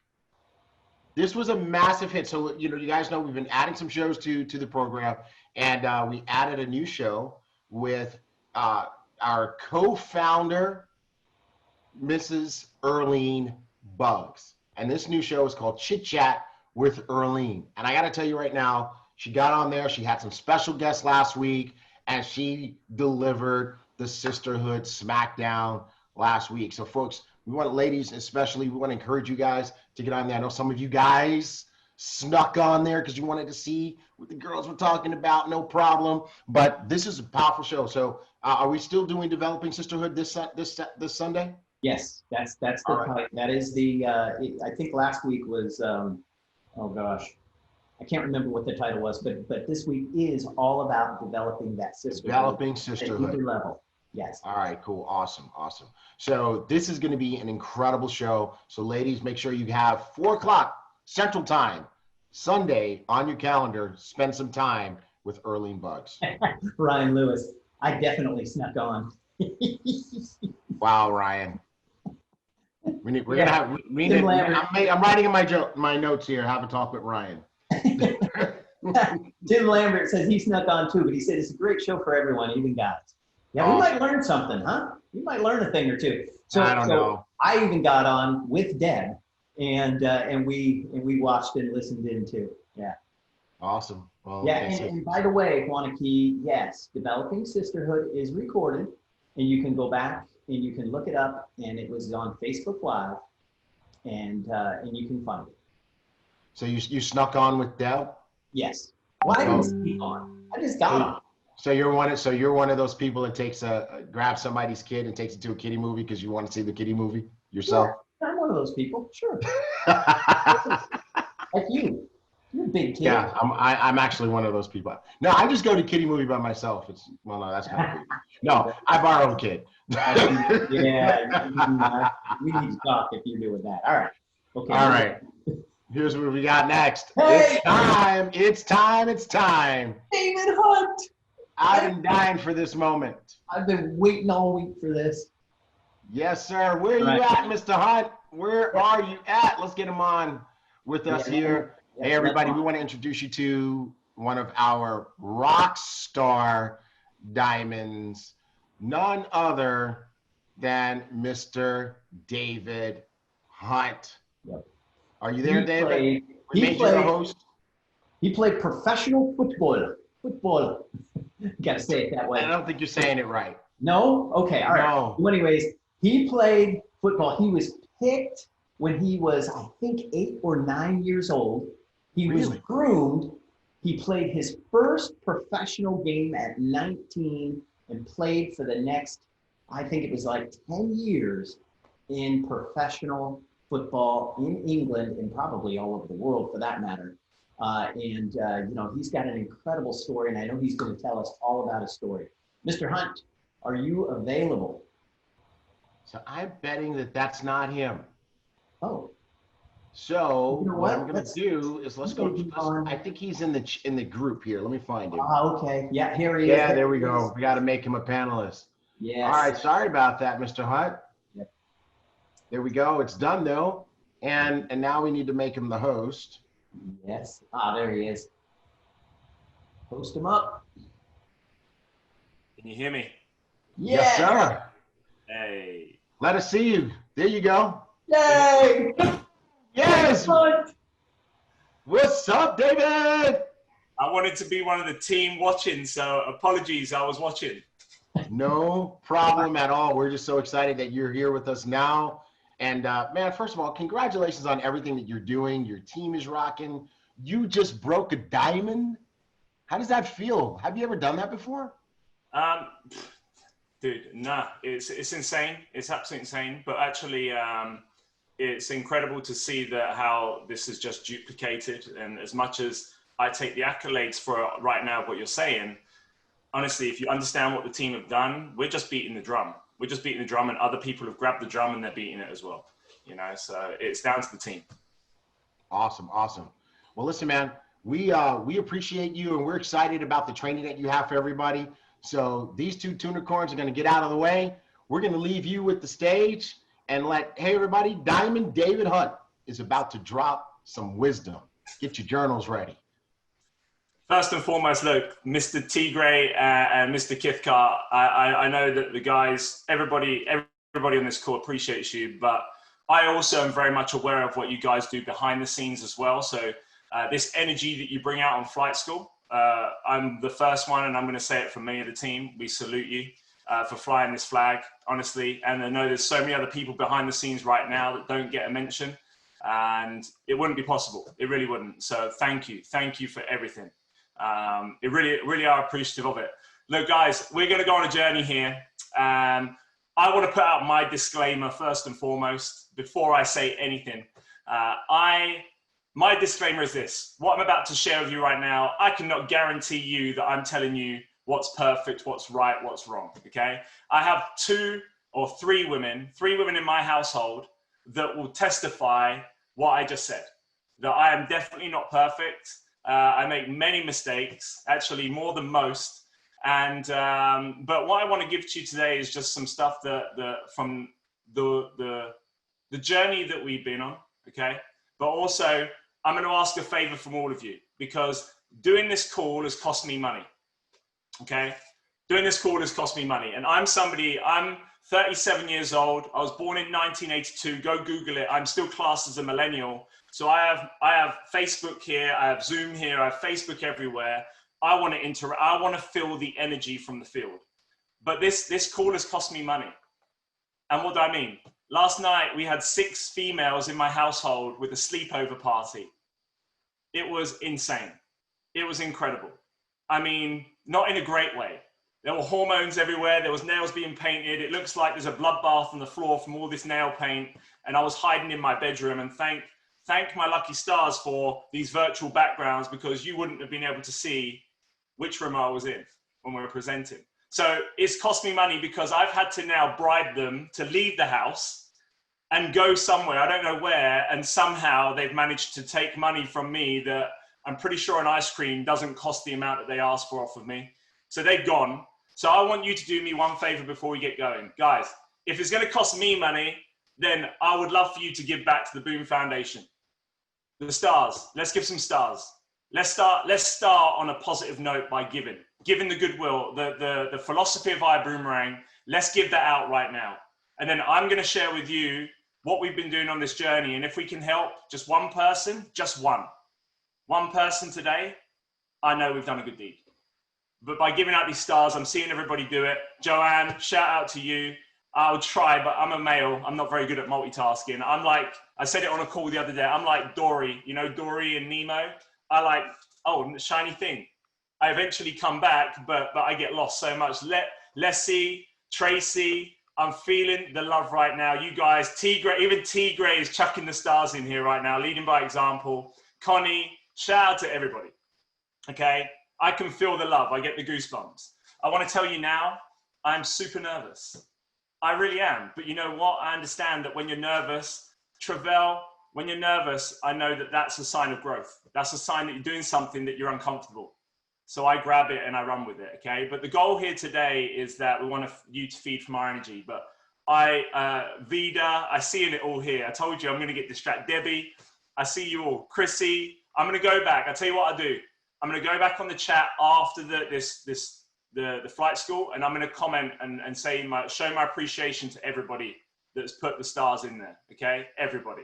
This was a massive hit. So, you guys know we've been adding some shows to the program, and we added a new show with our co-founder, Mrs. Erlene Bugs. And this new show is called Chit Chat with Erlene. And I got to tell you right now, she got on there. She had some special guests last week, and she delivered. the Sisterhood Smackdown last week. So folks, we want, ladies especially, we want to encourage you guys to get on there. I know some of you guys snuck on there because you wanted to see what the girls were talking about, no problem. But this is a powerful show. So are we still doing Developing Sisterhood this Sunday? Yes, that's the right. that is the I think last week was oh gosh, I can't remember what the title was, but this week is all about developing that sisterhood. Developing At Sisterhood. either level. Yes. All right, cool, awesome. So this is going to be an incredible show. So ladies, make sure you have 4 o'clock Central Time, Sunday on your calendar. Spend some time with Earlene Bugs. Ryan Lewis, I definitely snuck on. Wow, Ryan. I'm writing in my notes here. Have a talk with Ryan. Tim Lambert says he snuck on too, but he said it's a great show for everyone, even guys. Yeah, we might learn something, huh? We might learn a thing or two. So I don't know. I even got on with Deb, and we watched and listened in too. Yeah. Awesome. Well, yeah, and by the way, Wanakee, yes, Developing Sisterhood is recorded, and you can go back and you can look it up, and it was on Facebook Live, and you can find it. So you snuck on with Deb? Yes. Well, I didn't sneak on. I just got on. So you're one of those people that takes grabs somebody's kid and takes it to a kiddie movie because you want to see the kiddie movie yourself? Yeah, I'm one of those people. Sure. Like you. You're a big kid. Yeah, I'm actually one of those people. No, I just go to kiddie movie by myself. No, that's kind of weird. No, I borrow a kid. Yeah, we need to talk if you're doing that. All right. Okay. All right. Here's what we got next. Hey! It's time. David Hunt. I've been dying for this moment. I've been waiting all week for this. Yes, sir. Where are you at, Mr. Hunt? Where are you at? Let's get him on with us here. Hey, everybody, we want to introduce you to one of our rock star diamonds, none other than Mr. David Hunt. Yep. Are you there, David? We made you the host. He played professional football. You gotta say it that way. I don't think you're saying it right. No? Okay, all right. No. Well, anyways, he played football. He was picked when he was, I think, 8 or 9 years old. He was groomed. He played his first professional game at 19 and played for the next, I think it was like 10 years in professional football in England and probably all over the world for that matter. You know, he's got an incredible story, and I know he's going to tell us all about his story. Mr. Hunt, are you available? So I'm betting that that's not him. Oh. So You know what what? I'm going to do is let's go. I think he's in the group here. Let me find him. Okay. Yeah, here he is. Yeah, there we go. We got to make him a panelist. Yes. All right. Sorry about that, Mr. Hunt. Yep. There we go. It's done though. And now we need to make him the host. Yes. Ah, there he is. Post him up. Can you hear me? Yeah. Yes, sir. Hey. Let us see you. There you go. Yay! Yes. Hunt. What's up, David? I wanted to be one of the team watching, so apologies, I was watching. No problem at all. We're just so excited that you're here with us now. And man, first of all, congratulations on everything that you're doing. Your team is rocking. You just broke a diamond. How does that feel? Have you ever done that before? Dude, nah, it's insane. It's absolutely insane. But actually, it's incredible to see that how this is just duplicated. And as much as I take the accolades for right now, what you're saying, honestly, if you understand what the team have done, we're just beating the drum. We're just beating the drum, and other people have grabbed the drum and they're beating it as well. You know, so it's down to the team. Awesome, awesome. Well, listen, man, we appreciate you, and we're excited about the training that you have for everybody. So these two tunicorns are going to get out of the way. We're going to leave you with the stage and hey, everybody, Diamond David Hunt is about to drop some wisdom. Get your journals ready. First and foremost, look, Mr. Tigray and Mr. Kithkar, I know that the guys, everybody on this call appreciates you, but I also am very much aware of what you guys do behind the scenes as well. So this energy that you bring out on flight school, I'm the first one, and I'm going to say it from me and the team. We salute you. for flying this flag, honestly. And I know there's so many other people behind the scenes right now that don't get a mention, and it wouldn't be possible. It really wouldn't. So thank you for everything. It really are appreciative of it. Look, guys, we're going to go on a journey here. I want to put out my disclaimer first and foremost before I say anything. My disclaimer is this: what I'm about to share with you right now, I cannot guarantee you that I'm telling you what's perfect, what's right, what's wrong. Okay, I have 2 or 3 women in my household that will testify what I just said. That I am definitely not perfect. I make many mistakes, actually more than most. And but what I want to give to you today is just some stuff from the journey that we've been on, okay? But also, I'm going to ask a favor from all of you, because doing this call has cost me money, okay? Doing this call has cost me money. And I'm 37 years old. I was born in 1982. Go Google it. I'm still classed as a millennial. So I have Facebook here. I have Zoom here. I have Facebook everywhere. I want to feel the energy from the field. But this call has cost me money. And what do I mean? Last night, we had 6 females in my household with a sleepover party. It was insane. It was incredible. I mean, not in a great way. There were hormones everywhere. There was nails being painted. It looks like there's a bloodbath on the floor from all this nail paint. And I was hiding in my bedroom, and thank my lucky stars for these virtual backgrounds, because you wouldn't have been able to see which room I was in when we were presenting. So it's cost me money, because I've had to now bribe them to leave the house and go somewhere, I don't know where, and somehow they've managed to take money from me that I'm pretty sure an ice cream doesn't cost the amount that they asked for off of me. So they've gone. So I want you to do me one favor before we get going. Guys, if it's going to cost me money, then I would love for you to give back to the BÜM Foundation. The stars, let's give some stars. Let's start on a positive note by giving the goodwill, the philosophy of Ibüümerang. Let's give that out right now. And then I'm going to share with you what we've been doing on this journey. And if we can help just one person, just one person today, I know we've done a good deed. But by giving out these stars, I'm seeing everybody do it. Joanne, shout out to you. I'll try, but I'm a male. I'm not very good at multitasking. I'm like, I said it on a call the other day. I'm like Dory, you know, Dory and Nemo. I like, oh, shiny thing. I eventually come back, but I get lost so much. Leslie, Tracy, I'm feeling the love right now. You guys, T Gray, even T Gray is chucking the stars in here right now, leading by example. Connie, shout out to everybody. Okay, I can feel the love. I get the goosebumps. I want to tell you now, I'm super nervous. I really am. But you know what? I understand that when you're nervous, Travell, when you're nervous, I know that that's a sign of growth. That's a sign that you're doing something that you're uncomfortable. So I grab it and I run with it, okay? But the goal here today is that we want you to feed from our energy. But Vida, I see it all here. I told you I'm going to get distracted. Debbie, I see you all. Chrissy, I'm going to go back. I'll tell you what I'll do. I'm going to go back on the chat after the flight school, and I'm going to comment and say show my appreciation to everybody that's put the stars in there, okay? Everybody.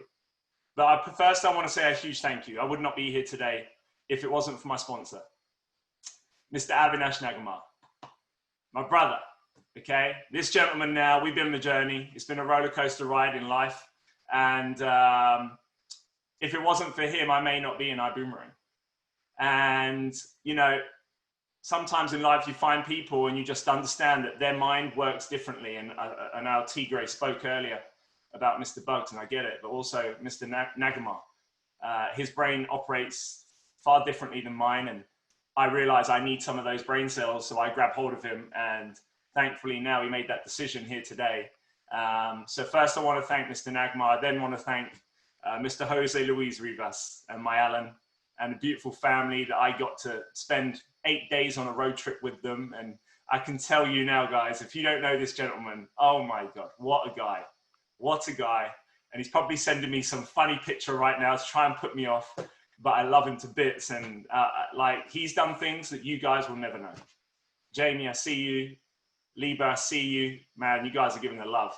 But first, I want to say a huge thank you. I would not be here today if it wasn't for my sponsor, Mr. Avinash Nagamar, my brother, okay? This gentleman now, we've been on the journey. It's been a roller coaster ride in life. And if it wasn't for him, I may not be in Ibüümerang. And, you know, sometimes in life you find people and you just understand that their mind works differently. And our T. Gray spoke earlier about Mr. Bugs, and I get it, but also Mr. Nagamar. His brain operates far differently than mine, and I realize I need some of those brain cells, so I grab hold of him, and thankfully now he made that decision here today. So first I want to thank Mr. Nagamar, I then want to thank Mr. Jose Luis Rivas and my Alan, and the beautiful family that I got to spend 8 days on a road trip with them. And I can tell you now, guys, if you don't know this gentleman, oh my God, what a guy. What a guy. And he's probably sending me some funny picture right now to try and put me off, but I love him to bits. And like, he's done things that you guys will never know. Jamie, I see you. Liba, I see you. Man, you guys are giving the love.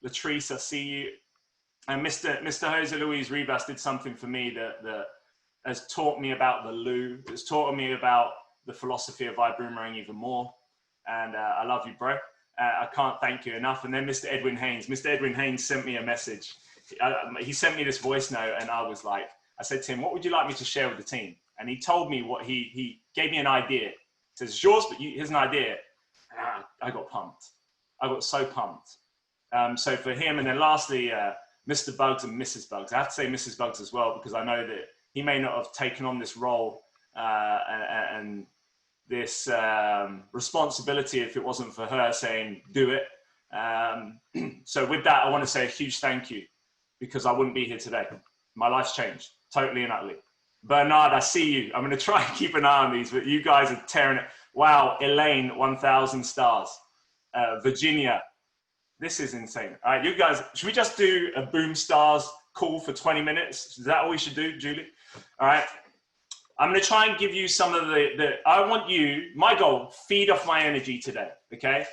Latrice, I see you. And Mr. Jose Luis Rivas did something for me that has taught me about the Lou, that's taught me about the philosophy of Ibüümerang even more. And I love you, bro. I can't thank you enough. And then Mr. Edwin Haynes sent me a message. He sent me this voice note, and I was like, I said to him, what would you like me to share with the team? And he told me what he gave me an idea. He says, it's yours, but here's an idea. And I got pumped. I got so pumped. So for him, and then lastly, Mr. Bugs and Mrs. Bugs. I have to say Mrs. Bugs as well, because I know that he may not have taken on this role and this responsibility if it wasn't for her saying, do it. So with that, I want to say a huge thank you, because I wouldn't be here today. My life's changed totally and utterly. Bernard, I see you. I'm going to try and keep an eye on these, but you guys are tearing it. Wow, Elaine, 1,000 stars. Virginia, this is insane. All right, you guys, should we just do a BÜM Stars call for 20 minutes? Is that all we should do, Julie? All right. I'm going to try and give you some of I want you, my goal, feed off my energy today, okay?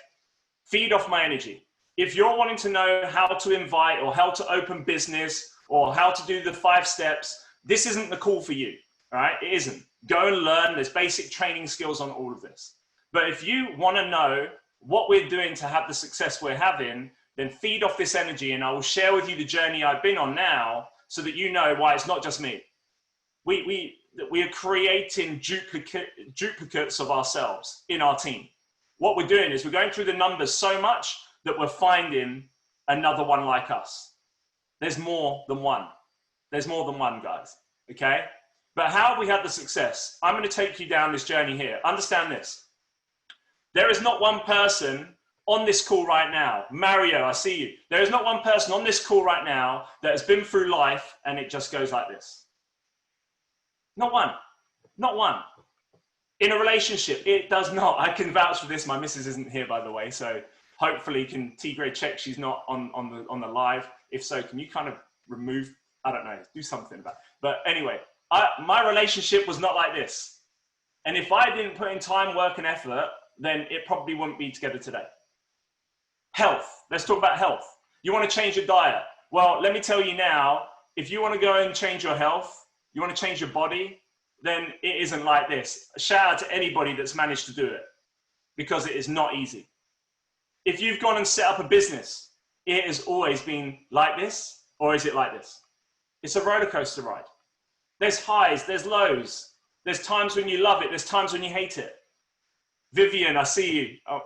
Feed off my energy. If you're wanting to know how to invite or how to open business or how to do the 5 steps, this isn't the call for you, all right? It isn't. Go and learn. There's basic training skills on all of this. But if you want to know what we're doing to have the success we're having, then feed off this energy, and I will share with you the journey I've been on now so that you know why it's not just me. We are creating duplicates of ourselves in our team. What we're doing is we're going through the numbers so much that we're finding another one like us. There's more than one. There's more than one, guys, okay? But how have we had the success? I'm going to take you down this journey here. Understand this. There is not one person on this call right now. Mario, I see you. There is not one person on this call right now that has been through life and it just goes like this. Not one. Not one. In a relationship, it does not. I can vouch for this. My missus isn't here, by the way, so hopefully can T-Grade check she's not on the live. If so, can you kind of remove, I don't know, do something about it. But anyway, my relationship was not like this. And if I didn't put in time, work, and effort, then it probably wouldn't be together today. Health. Let's talk about health. You want to change your diet. Well, let me tell you now, if you want to go and change your health, you want to change your body, then it isn't like this. Shout out to anybody that's managed to do it, because it is not easy. If you've gone and set up a business, it has always been like this, or is it like this? It's a roller coaster ride. There's highs, there's lows. There's times when you love it. There's times when you hate it. Vivian, I see you. Oh,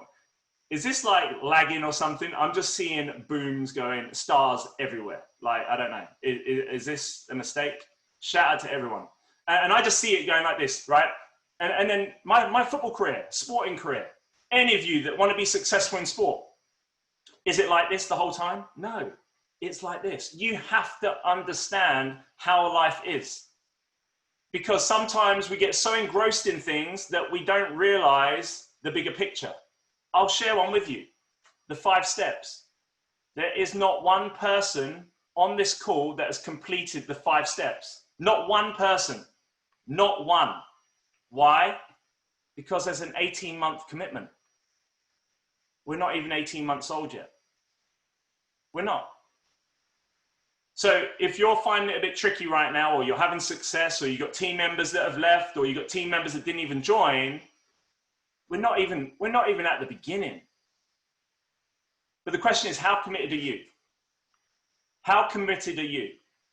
is this like lagging or something? I'm just seeing booms going, stars everywhere. Like, I don't know. Is this a mistake? Shout out to everyone. And I just see it going like this, right? And then my football career, sporting career, any of you that want to be successful in sport, is it like this the whole time? No, it's like this. You have to understand how life is. Because sometimes we get so engrossed in things that we don't realize the bigger picture. I'll share one with you, the 5 steps. There is not one person on this call that has completed the 5 steps. Not one person, not one. Why? Because there's an 18-month commitment. We're not even 18 months old yet. We're not. So if you're finding it a bit tricky right now, or you're having success, or you've got team members that have left, or you've got team members that didn't even join, we're not even at the beginning. But the question is, how committed are you? How committed are you?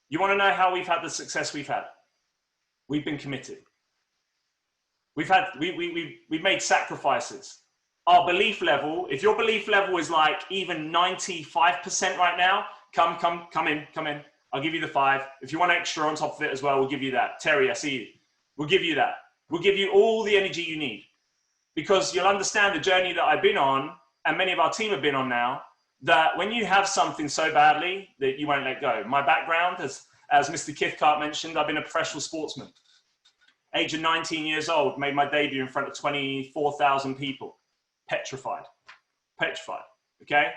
You want to know how we've had the success we've had? We've been committed. We've made sacrifices. Our belief level, if your belief level is like even 95% right now, come in. I'll give you the 5. If you want extra on top of it as well, we'll give you that. Terry, I see you. We'll give you that. We'll give you all the energy you need, because you'll understand the journey that I've been on, and many of our team have been on now, that when you have something so badly that you won't let go. My background, as Mr. Kithcart mentioned, I've been a professional sportsman. Age of 19 years old, made my debut in front of 24,000 people. Petrified, okay?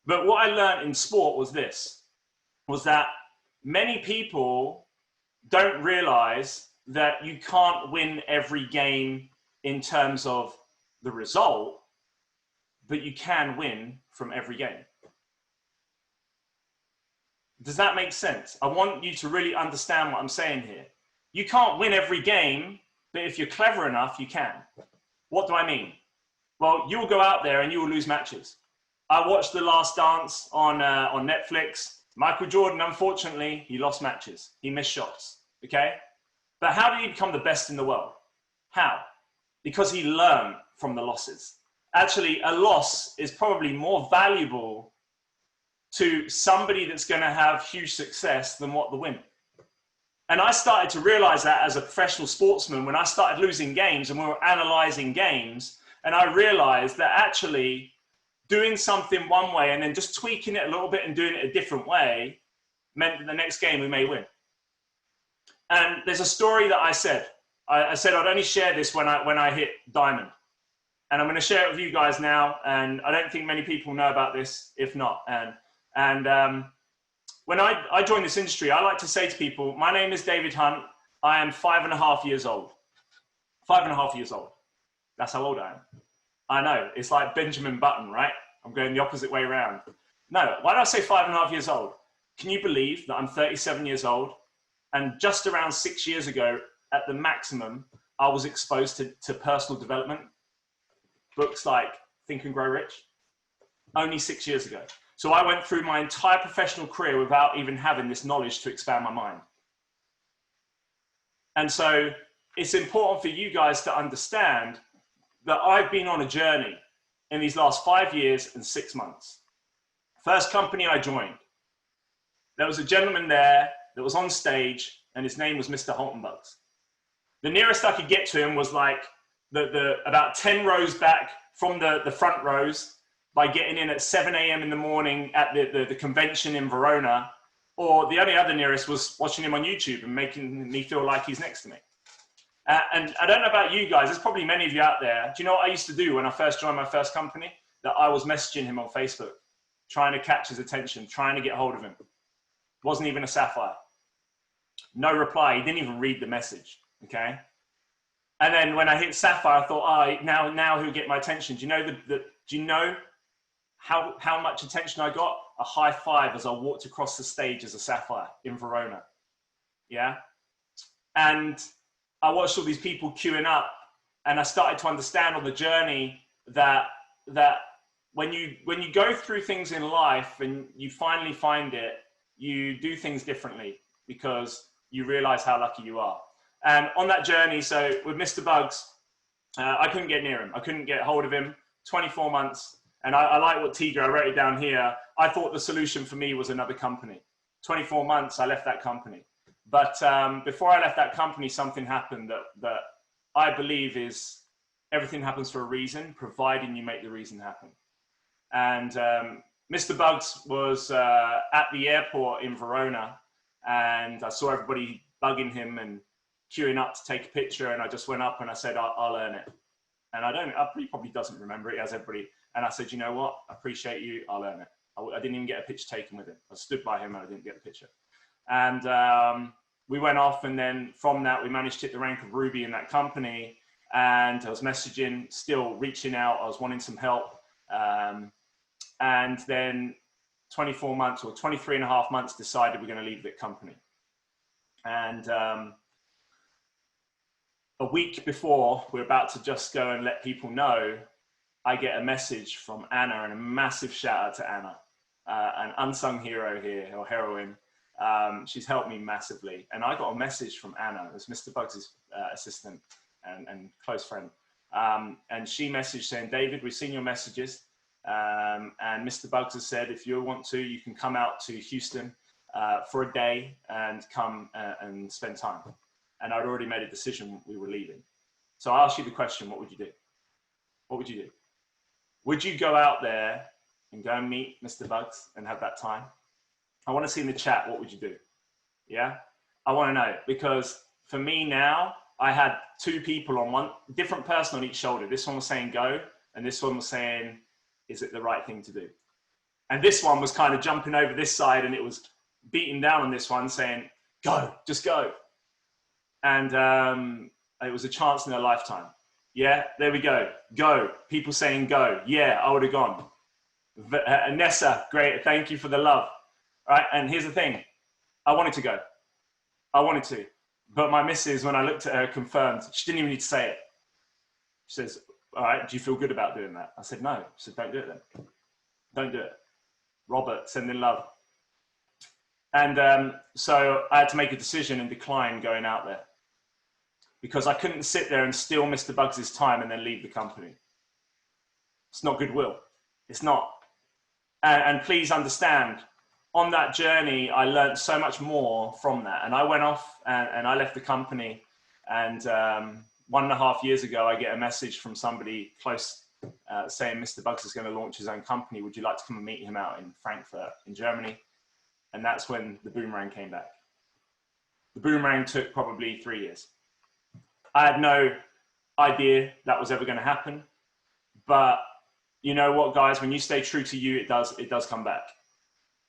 But what I learned in sport was that many people don't realize that you can't win every game in terms of the result, but you can win from every game. Does that make sense? I want you to really understand what I'm saying here. You can't win every game, but if you're clever enough, you can. What do I mean? Well, you will go out there and you will lose matches. I watched The Last Dance on Netflix. Michael Jordan, unfortunately, he lost matches. He missed shots, okay? But how did he become the best in the world? How? Because he learned from the losses. Actually, a loss is probably more valuable to somebody that's going to have huge success than what the win. And I started to realize that as a professional sportsman when I started losing games and we were analyzing games, and I realized that actually doing something one way and then just tweaking it a little bit and doing it a different way meant that the next game we may win. And there's a story that I said I'd only share this when I hit diamond. And I'm going to share it with you guys now. And I don't think many people know about this, if not. And when I joined this industry, I like to say to people, my name is David Hunt. I am 5.5 years old. 5.5 years old. That's how old I am. I know. It's like Benjamin Button, right? I'm going the opposite way around. No, why do I say 5.5 years old? Can you believe that I'm 37 years old? And just around 6 years ago, at the maximum, I was exposed to personal development. Books like Think and Grow Rich. Only 6 years ago. So I went through my entire professional career without even having this knowledge to expand my mind. And so it's important for you guys to understand that I've been on a journey in these last 5 years and 6 months. First company I joined, there was a gentleman there that was on stage and his name was Mr. Holtenbugs. The nearest I could get to him was like about 10 rows back from the front rows by getting in at 7 a.m. in the morning at the convention in Verona, or the only other nearest was watching him on YouTube and making me feel like he's next to me. And I don't know about you guys, there's probably many of you out there. Do you know what I used to do when I first joined my first company? That I was messaging him on Facebook, trying to catch his attention, trying to get hold of him. Wasn't even a sapphire. No reply, he didn't even read the message, okay? And then when I hit sapphire, I thought, now he'll get my attention. Do you know how much attention I got? A high five as I walked across the stage as a sapphire in Verona, yeah? And I watched all these people queuing up, and I started to understand on the journey that when you go through things in life and you finally find it, you do things differently because you realize how lucky you are. And on that journey, so with Mr. Bugs, I couldn't get near him. I couldn't get hold of him. 24 months. And I like what Tigra, I wrote it down here. I thought the solution for me was another company. 24 months, I left that company. But before I left that company, something happened that I believe is everything happens for a reason, providing you make the reason happen. And Mr. Bugs was at the airport in Verona, and I saw everybody bugging him and queuing up to take a picture, and I just went up and I said, I'll earn it. And he probably doesn't remember it as everybody. And I said, you know what? I appreciate you. I'll earn it. I didn't even get a picture taken with him. I stood by him and I didn't get the picture. And we went off, and then from that, we managed to hit the rank of Ruby in that company. And I was messaging, still reaching out. I was wanting some help. And then 24 months or 23 and a half months decided we're going to leave the company. And a week before we're about to just go and let people know, I get a message from Anna, and a massive shout out to Anna, an unsung hero here, or heroine. She's helped me massively. And I got a message from Anna, it was Mr. Bugs' assistant and close friend. And she messaged saying, David, we've seen your messages. And Mr. Bugs has said, if you want to, you can come out to Houston for a day and come and spend time. And I'd already made a decision we were leaving. So I asked you the question, what would you do? What would you do? Would you go out there and go and meet Mr. Bugs and have that time? I want to see in the chat, what would you do? Yeah, I want to know, because for me now, I had two people on one, different person on each shoulder. This one was saying go, and this one was saying, is it the right thing to do? And this one was kind of jumping over this side, and it was beating down on this one saying, go, just go. And it was a chance in a lifetime. Yeah, there we go. Go. People saying go. Yeah, I would have gone. Nessa, great. Thank you for the love. All right. And here's the thing. I wanted to go. I wanted to. But my missus, when I looked at her, confirmed. She didn't even need to say it. She says, all right, do you feel good about doing that? I said, no. She said, don't do it then. Don't do it. Robert, sending love. And so I had to make a decision and decline going out there because I couldn't sit there and steal Mr. Bugs's time and then leave the company. It's not goodwill. It's not. And please understand, on that journey, I learned so much more from that. And I went off and I left the company. And 1.5 years ago, I get a message from somebody close saying Mr. Bugs is going to launch his own company. Would you like to come and meet him out in Frankfurt in Germany? And that's when the Boomerang came back. The Boomerang took probably 3 years. I had no idea that was ever going to happen. But you know what, guys, when you stay true to you, it does come back.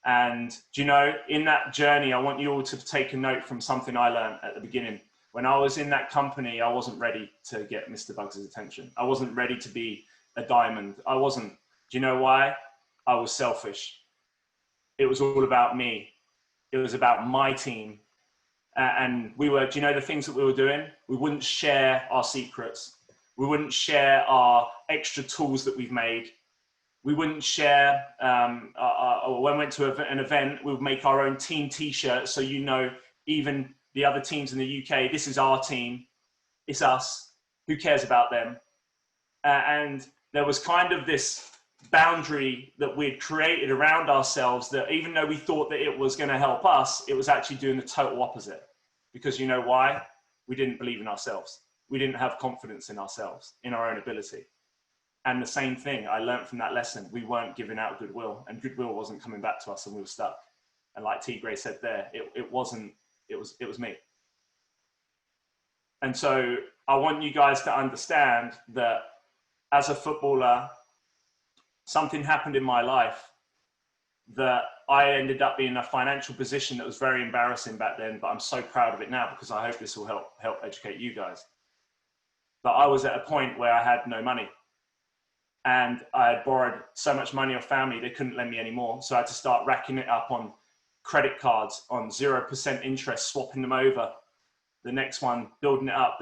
And do you know, in that journey, I want you all to take a note from something I learned at the beginning. When I was in that company, I wasn't ready to get Mr. Bugs' attention. I wasn't ready to be a diamond. I wasn't. Do you know why? I was selfish. It was all about me. It was about my team. And we were, do you know the things that we were doing? We wouldn't share our secrets. We wouldn't share our extra tools that we've made. We wouldn't share, or when we went to an event, we would make our own team t-shirts. So, you know, even the other teams in the UK, this is our team. It's us. Who cares about them? And there was kind of this boundary that we'd created around ourselves that even though we thought that it was going to help us, it was actually doing the total opposite. Because you know why? We didn't believe in ourselves. We didn't have confidence in ourselves, in our own ability. And the same thing, I learned from that lesson. We weren't giving out goodwill, and goodwill wasn't coming back to us, and we were stuck. And like T. Gray said there, it was me. And so I want you guys to understand that as a footballer, something happened in my life that I ended up being in a financial position that was very embarrassing back then, but I'm so proud of it now because I hope this will help educate you guys. But I was at a point where I had no money. And I had borrowed so much money off family, they couldn't lend me anymore. So I had to start racking it up on credit cards on 0% interest, swapping them over. The next one, building it up,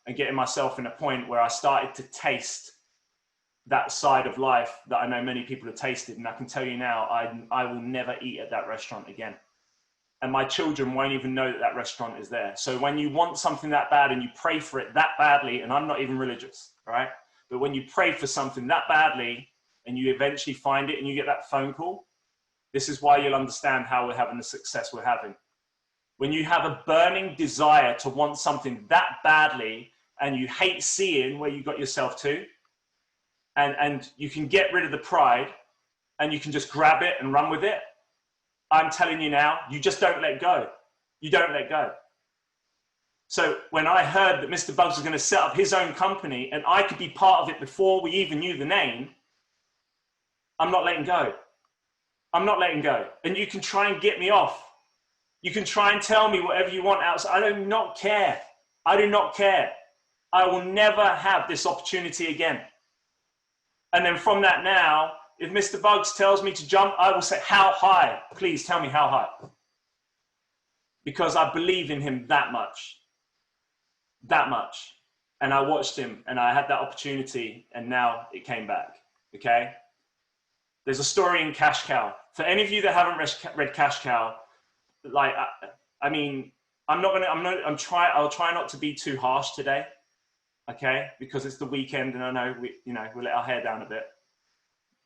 and getting myself in a point where I started to taste that side of life that I know many people have tasted. And I can tell you now, I will never eat at that restaurant again. And my children won't even know that that restaurant is there. So when you want something that bad and you pray for it that badly, and I'm not even religious, right? But when you pray for something that badly and you eventually find it and you get that phone call, this is why you'll understand how we're having the success we're having. When you have a burning desire to want something that badly and you hate seeing where you got yourself to, and you can get rid of the pride and you can just grab it and run with it, I'm telling you now, you just don't let go. You don't let go. So when I heard that Mr. Bugs was going to set up his own company and I could be part of it before we even knew the name, I'm not letting go. I'm not letting go. And you can try and get me off. You can try and tell me whatever you want outside. I do not care. I do not care. I will never have this opportunity again. And then from that now, if Mr. Bugs tells me to jump, I will say, how high? Please tell me how high. Because I believe in him that much. That much. And I watched him and I had that opportunity and now it came back. Okay? There's a story in Cash Cow. For any of you that haven't read Cash Cow, like, I mean, I'll try not to be too harsh today. Okay? Because it's the weekend and I know we'll let our hair down a bit.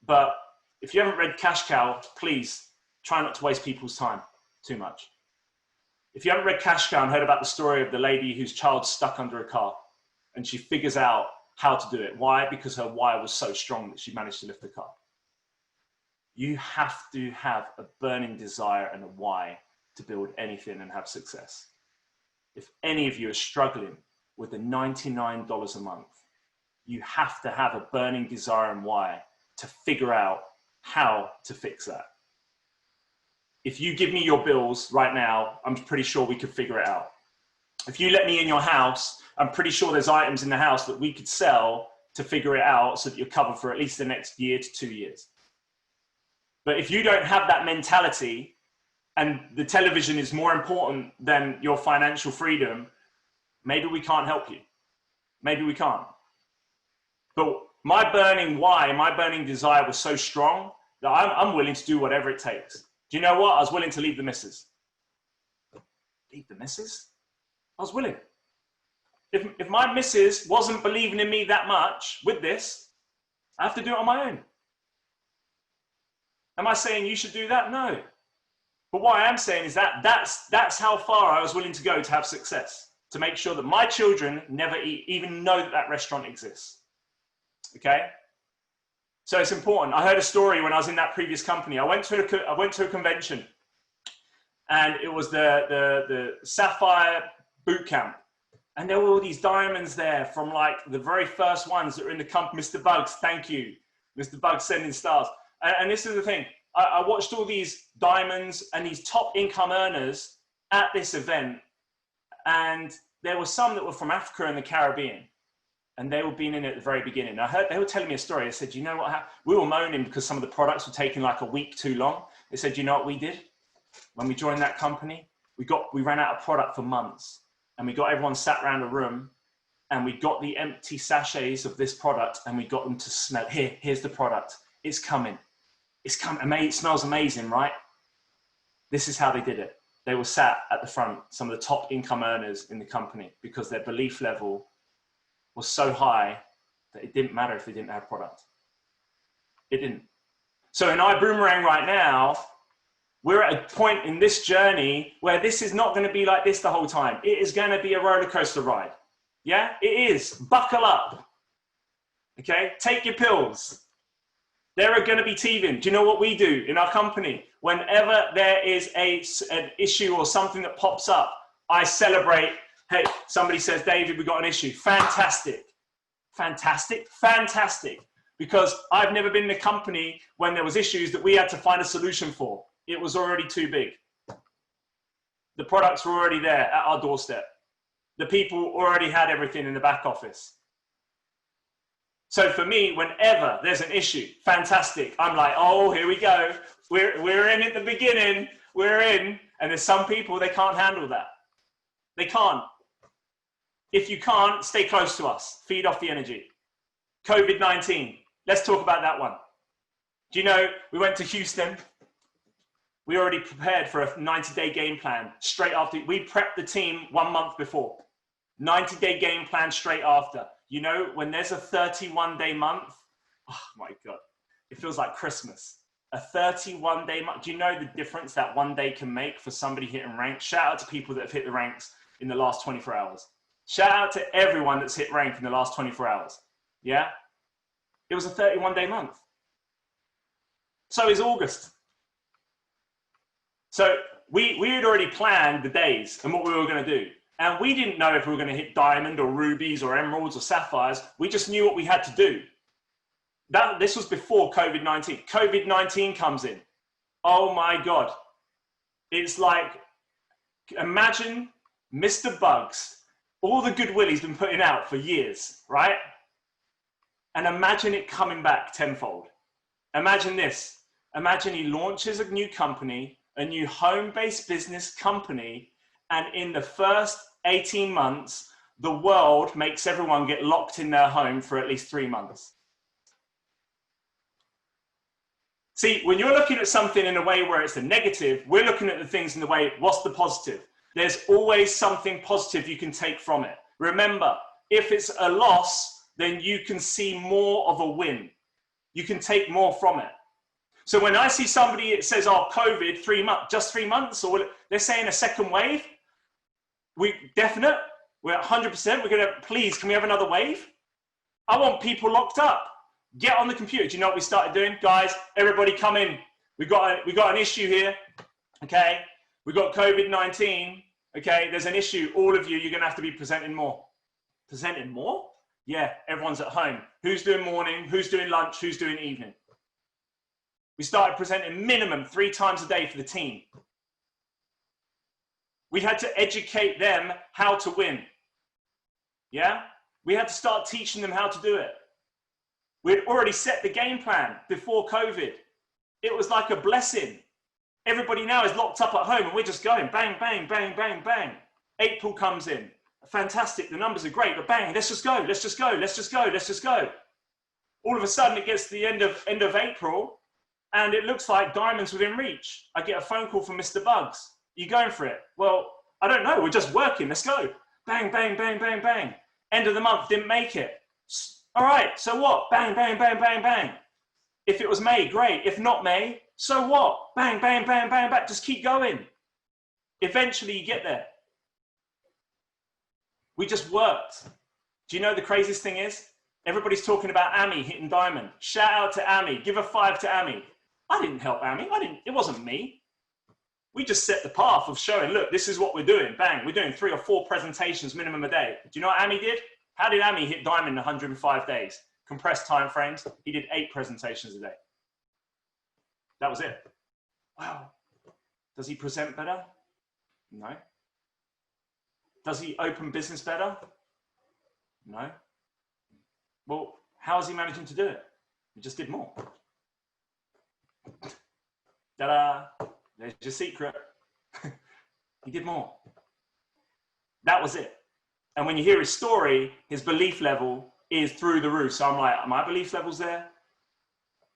But if you haven't read Cash Cow, please try not to waste people's time too much. If you haven't read Cash Cow and heard about the story of the lady whose child's stuck under a car and she figures out how to do it. Why? Because her wire was so strong that she managed to lift the car. You have to have a burning desire and a why to build anything and have success. If any of you are struggling with the $99 a month, you have to have a burning desire and why to figure out how to fix that. If you give me your bills right now, I'm pretty sure we could figure it out. If you let me in your house, I'm pretty sure there's items in the house that we could sell to figure it out so that you're covered for at least the next year to 2 years. But if you don't have that mentality and the television is more important than your financial freedom, maybe we can't help you. Maybe we can't. But my burning why, my burning desire was so strong that I'm willing to do whatever it takes. Do you know what? I was willing to leave the missus. Leave the missus? I was willing. If my missus wasn't believing in me that much with this, I have to do it on my own. Am I saying you should do that? No. But what I am saying is that that's how far I was willing to go to have success, to make sure that my children never even know that that restaurant exists. Okay? So it's important. I heard a story when I was in that previous company. I went to a convention, and it was the Sapphire boot camp. And there were all these diamonds there from like the very first ones that were in the company. Mr. Bugs, thank you. Mr. Bugs sending stars. And this is the thing. I watched all these diamonds and these top income earners at this event. And there were some that were from Africa and the Caribbean. And they were being in it at the very beginning. I heard they were telling me a story. They said, you know what happened? We were moaning because some of the products were taking like a week too long. They said, you know what we did? When we joined that company, we ran out of product for months. And we got everyone sat around a room, and we got the empty sachets of this product, and we got them to smell. Here's the product. It's coming. It's coming. It smells amazing, right? This is how they did it. They were sat at the front, some of the top income earners in the company, because their belief level was so high that it didn't matter if they didn't have product. It didn't. So in Ibüümerang right now, we're at a point in this journey where this is not going to be like this the whole time. It is going to be a roller coaster ride. Yeah, it is. Buckle up. Okay, take your pills. There are going to be teething. Do you know what we do in our company? Whenever there is an issue or something that pops up, I celebrate. Hey, somebody says, David, we got an issue. Fantastic. Fantastic. Fantastic. Because I've never been in a company when there was issues that we had to find a solution for. It was already too big. The products were already there at our doorstep. The people already had everything in the back office. So for me, whenever there's an issue, fantastic. I'm like, oh, here we go. We're in at the beginning. We're in. And there's some people, they can't handle that. They can't. If you can't, stay close to us. Feed off the energy. COVID-19. Let's talk about that one. Do you know, we went to Houston. We already prepared for a 90-day game plan straight after. We prepped the team 1 month before. 90-day game plan straight after. You know, when there's a 31-day month, oh my God, it feels like Christmas. A 31-day month. Do you know the difference that one day can make for somebody hitting rank? Shout out to people that have hit the ranks in the last 24 hours. Shout out to everyone that's hit rank in the last 24 hours. Yeah? It was a 31-day month. So is August. So we had already planned the days and what we were going to do. And we didn't know if we were going to hit diamond or rubies or emeralds or sapphires. We just knew what we had to do. This was before COVID-19. COVID-19 comes in. Oh my God. It's like, imagine Mr. Bugs, all the goodwill he's been putting out for years, right? And imagine it coming back tenfold. Imagine this. Imagine he launches a new company, a new home-based business company, and in the first 18 months, the world makes everyone get locked in their home for at least 3 months. See, when you're looking at something in a way where it's a negative, we're looking at the things in the way, what's the positive? There's always something positive you can take from it. Remember, if it's a loss, then you can see more of a win. You can take more from it. So when I see somebody, it says, oh, COVID, 3 months, just 3 months, or they're saying a second wave, we're 100%, we're gonna, please, can we have another wave? I want people locked up. Get on the computer. Do you know what we started doing? Guys, everybody come in. We got an issue here, okay? We got COVID-19, okay? There's an issue. All of you, you're gonna have to be presenting more. Presenting more? Yeah, everyone's at home. Who's doing morning? Who's doing lunch? Who's doing evening? We started presenting minimum 3 times a day for the team. We had to educate them how to win. Yeah? We had to start teaching them how to do it. We'd already set the game plan before COVID. It was like a blessing. Everybody now is locked up at home and we're just going bang, bang, bang, bang, bang. April comes in. Fantastic. The numbers are great, but bang, let's just go. Let's just go. Let's just go. Let's just go. All of a sudden it gets to the end of April and it looks like diamonds within reach. I get a phone call from Mr. Bugs. You going for it? Well, I don't know. We're just working. Let's go. Bang, bang, bang, bang, bang. End of the month, didn't make it. All right, so what? Bang, bang, bang, bang, bang. If it was May, great. If not May, so what? Bang, bang, bang, bang, bang. Just keep going. Eventually you get there. We just worked. Do you know the craziest thing is? Everybody's talking about Amy hitting diamond. Shout out to Amy. Give a 5 to Amy. I didn't help Amy. It wasn't me. We just set the path of showing, look, this is what we're doing. Bang, we're doing 3 or 4 presentations minimum a day. Do you know what Amy did? How did Amy hit diamond in 105 days? Compressed time frames. He did 8 presentations a day. That was it. Wow. Does he present better? No. Does he open business better? No. Well, how is he managing to do it? He just did more. Ta-da! There's your secret. He did more. That was it. And when you hear his story, his belief level is through the roof. So I'm like, my belief level's there.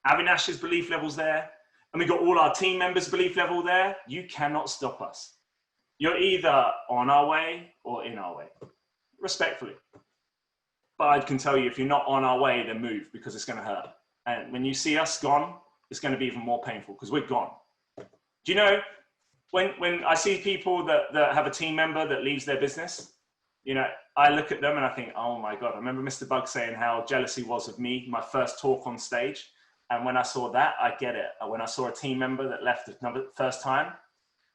Avinash's belief level's there. And we got all our team members' belief level there. You cannot stop us. You're either on our way or in our way, respectfully. But I can tell you, if you're not on our way, then move, because it's going to hurt. And when you see us gone, it's going to be even more painful because we're gone. Do you know, when I see people that have a team member that leaves their business, you know, I look at them and I think, oh my God, I remember Mr. Bug saying how jealous he was of me, my first talk on stage. And when I saw that, I get it. When I saw a team member that left the first time,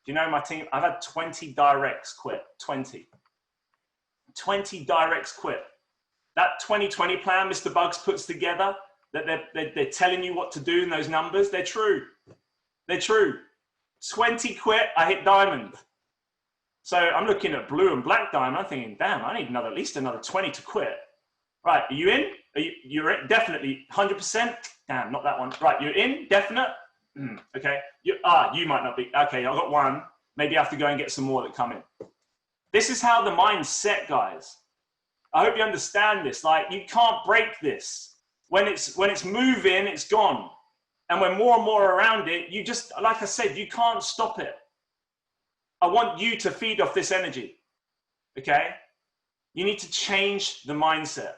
do you know my team? I've had 20 directs quit, 20 directs quit. That 2020 plan Mr. Bugs puts together, that they're telling you what to do in those numbers, they're true. They're true. 20 quit, I hit diamond. So I'm looking at blue and black diamond, I'm thinking, damn, I need at least another 20 to quit. Right, are you in? You're in? Definitely, 100%? Damn, not that one. Right, you're in? Definite? Okay. You might not be. Okay, I've got one. Maybe I have to go and get some more that come in. This is how the mind's set, guys. I hope you understand this. Like, you can't break this. When it's moving, it's gone. And when more and more are around it, you just, like I said, you can't stop it. I want you to feed off this energy. Okay? You need to change the mindset.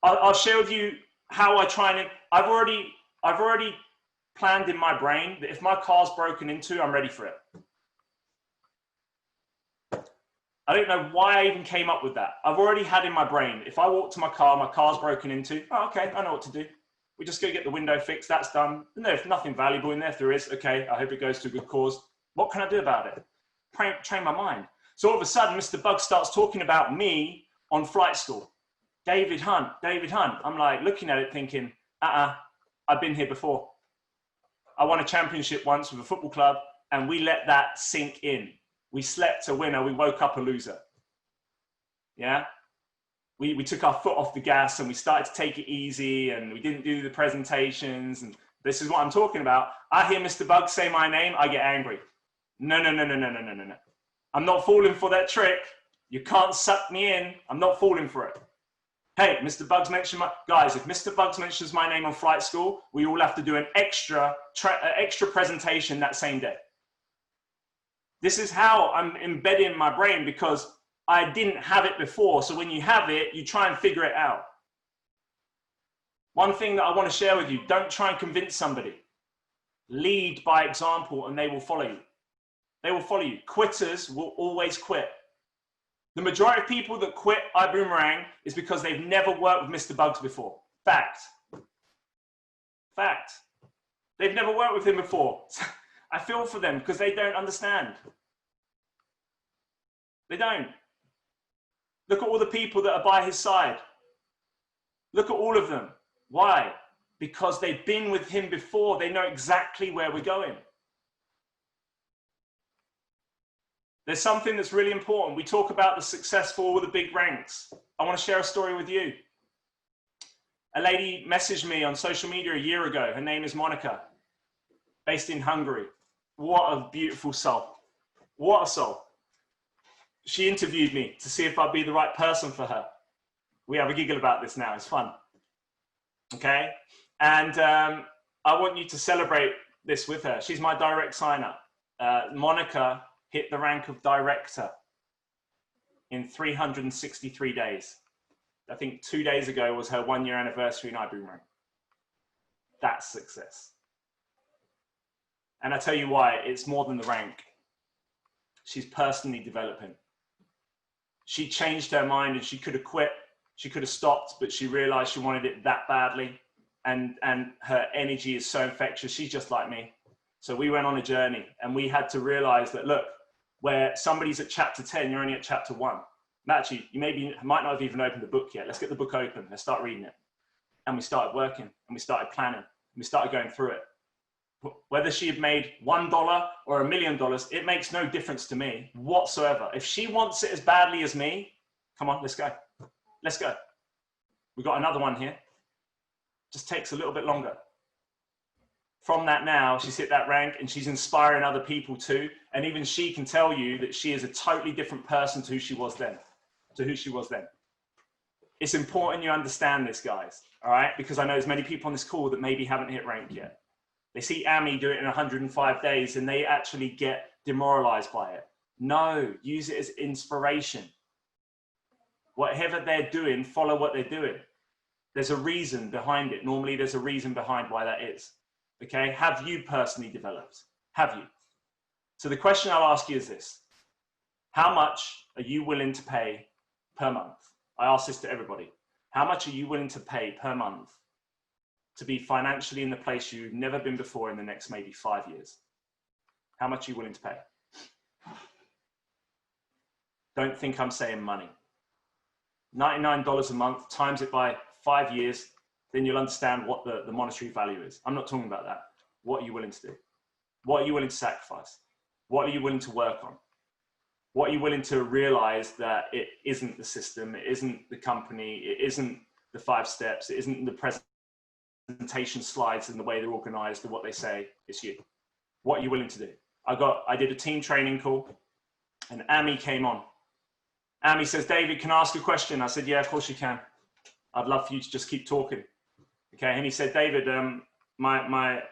I'll share with you how I try and, I've already planned in my brain that if my car's broken into, I'm ready for it. I don't know why I even came up with that. I've already had in my brain, if I walk to my car's broken into, oh, okay, I know what to do. We just go get the window fixed, that's done. No, if nothing valuable in there, if there is, okay, I hope it goes to a good cause. What can I do about it? Train my mind. So all of a sudden, Mr. Bug starts talking about me on flight school. David Hunt. I'm like looking at it thinking, I've been here before. I won a championship once with a football club and we let that sink in. We slept a winner, we woke up a loser. Yeah? We took our foot off the gas and we started to take it easy and we didn't do the presentations. And this is what I'm talking about. I hear Mr. Bug say my name, I get angry. No. I'm not falling for that trick. You can't suck me in. I'm not falling for it. Hey, Mr. Bugs mentioned guys, if Mr. Bugs mentions my name on flight school, we all have to do an extra presentation that same day. This is how I'm embedding my brain because I didn't have it before. So when you have it, you try and figure it out. One thing that I want to share with you, don't try and convince somebody. Lead by example and they will follow you. They will follow you. Quitters will always quit. The majority of people that quit Ibüümerang is because they've never worked with Mr. Bugs before. Fact. They've never worked with him before. I feel for them because they don't understand. They don't. Look at all the people that are by his side. Look at all of them. Why? Because they've been with him before. They know exactly where we're going. There's something that's really important. We talk about the successful, the big ranks. I want to share a story with you. A lady messaged me on social media a year ago. Her name is Monica, based in Hungary. What a beautiful soul. What a soul. She interviewed me to see if I'd be the right person for her. We have a giggle about this now. It's fun. Okay. And I want you to celebrate this with her. She's my direct sign-up. Monica hit the rank of director in 363 days. I think 2 days ago was her 1 year anniversary in Ibüümerang. That's success. And I tell you why, it's more than the rank. She's personally developing. She changed her mind and she could have quit. She could have stopped, but she realized she wanted it that badly. And her energy is so infectious. She's just like me. So we went on a journey and we had to realize that, look, where somebody's at chapter 10, you're only at chapter 1. Actually, you might not have even opened the book yet. Let's get the book open. Let's start reading it. And we started working and we started planning and we started going through it. Whether she had made $1 or $1 million, it makes no difference to me whatsoever. If she wants it as badly as me, come on, let's go. Let's go. We got another one here. Just takes a little bit longer. From that now, she's hit that rank and she's inspiring other people too. And even she can tell you that she is a totally different person to who she was then. It's important you understand this, guys. All right? Because I know there's many people on this call that maybe haven't hit rank yet. They see Amy do it in 105 days and they actually get demoralized by it. No, use it as inspiration. Whatever they're doing, follow what they're doing. There's a reason behind it. Normally there's a reason behind why that is. Okay, have you personally developed? Have you? So the question I'll ask you is this. How much are you willing to pay per month? I ask this to everybody. How much are you willing to pay per month to be financially in the place you've never been before in the next maybe 5 years? How much are you willing to pay? Don't think I'm saying money. $99 a month, times it by 5 years, then you'll understand what the monetary value is. I'm not talking about that. What are you willing to do? What are you willing to sacrifice? What are you willing to work on? What are you willing to realize that it isn't the system, it isn't the company, it isn't the 5 steps, it isn't the presentation slides and the way they're organized and what they say, it's you. What are you willing to do? I did a team training call and Amy came on. Amy says, David, can I ask a question? I said, yeah, of course you can. I'd love for you to just keep talking. Okay, and he said, David, my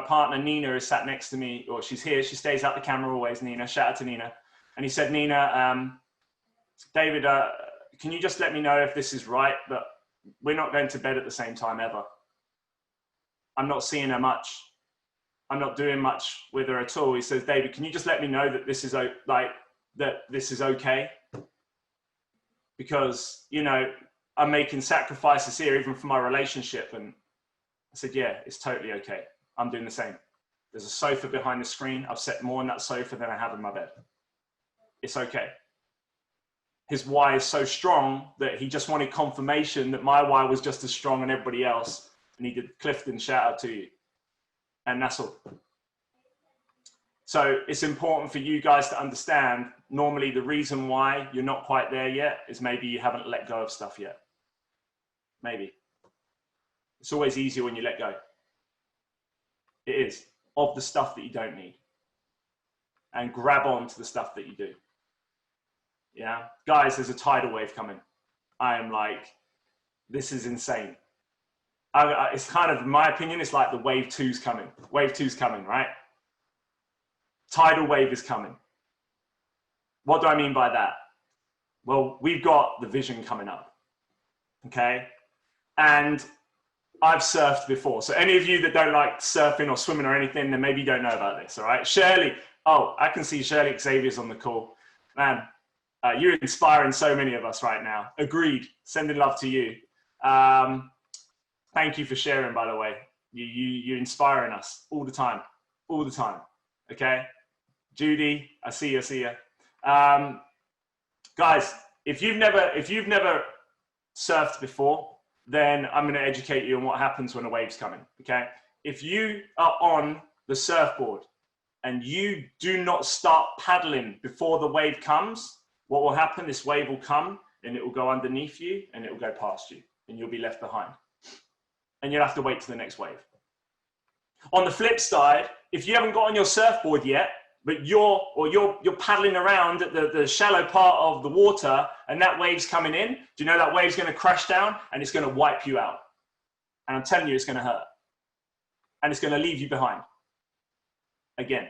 partner Nina is sat next to me, or she's here. She stays out the camera always, Nina. Shout out to Nina. And he said, Nina, David, can you just let me know if this is right? But we're not going to bed at the same time ever. I'm not seeing her much. I'm not doing much with her at all. He says, David, can you just let me know that this is this is okay? Because, you know, I'm making sacrifices here, even for my relationship. And I said, yeah, it's totally okay. I'm doing the same. There's a sofa behind the screen. I've set more on that sofa than I have in my bed. It's okay. His why is so strong that he just wanted confirmation that my why was just as strong as everybody else. And he did Clifton, shout out to you. And that's all. So it's important for you guys to understand, normally the reason why you're not quite there yet is maybe you haven't let go of stuff yet. Maybe. It's always easier when you let go. It is, of the stuff that you don't need. And grab on to the stuff that you do. Yeah? Guys, there's a tidal wave coming. I am like, this is insane. It's kind of, in my opinion, it's like the wave 2's coming. Wave 2's coming, right? Tidal wave is coming. What do I mean by that? Well, we've got the vision coming up, okay? And I've surfed before. So any of you that don't like surfing or swimming or anything, then maybe you don't know about this, all right? Shirley, oh, I can see Shirley Xavier's on the call. Man, you're inspiring so many of us right now. Agreed, sending love to you. Thank you for sharing, by the way. You're inspiring us all the time, okay? Judy, I see you. Guys, if you've never surfed before, then I'm going to educate you on what happens when a wave's coming, okay? If you are on the surfboard and you do not start paddling before the wave comes, what will happen, this wave will come and it will go underneath you and it will go past you and you'll be left behind. And you'll have to wait till the next wave. On the flip side, if you haven't got on your surfboard yet, but you're paddling around at the shallow part of the water and that wave's coming in, do you know that wave's going to crash down and it's going to wipe you out? And I'm telling you, it's going to hurt. and it's going to leave you behind again.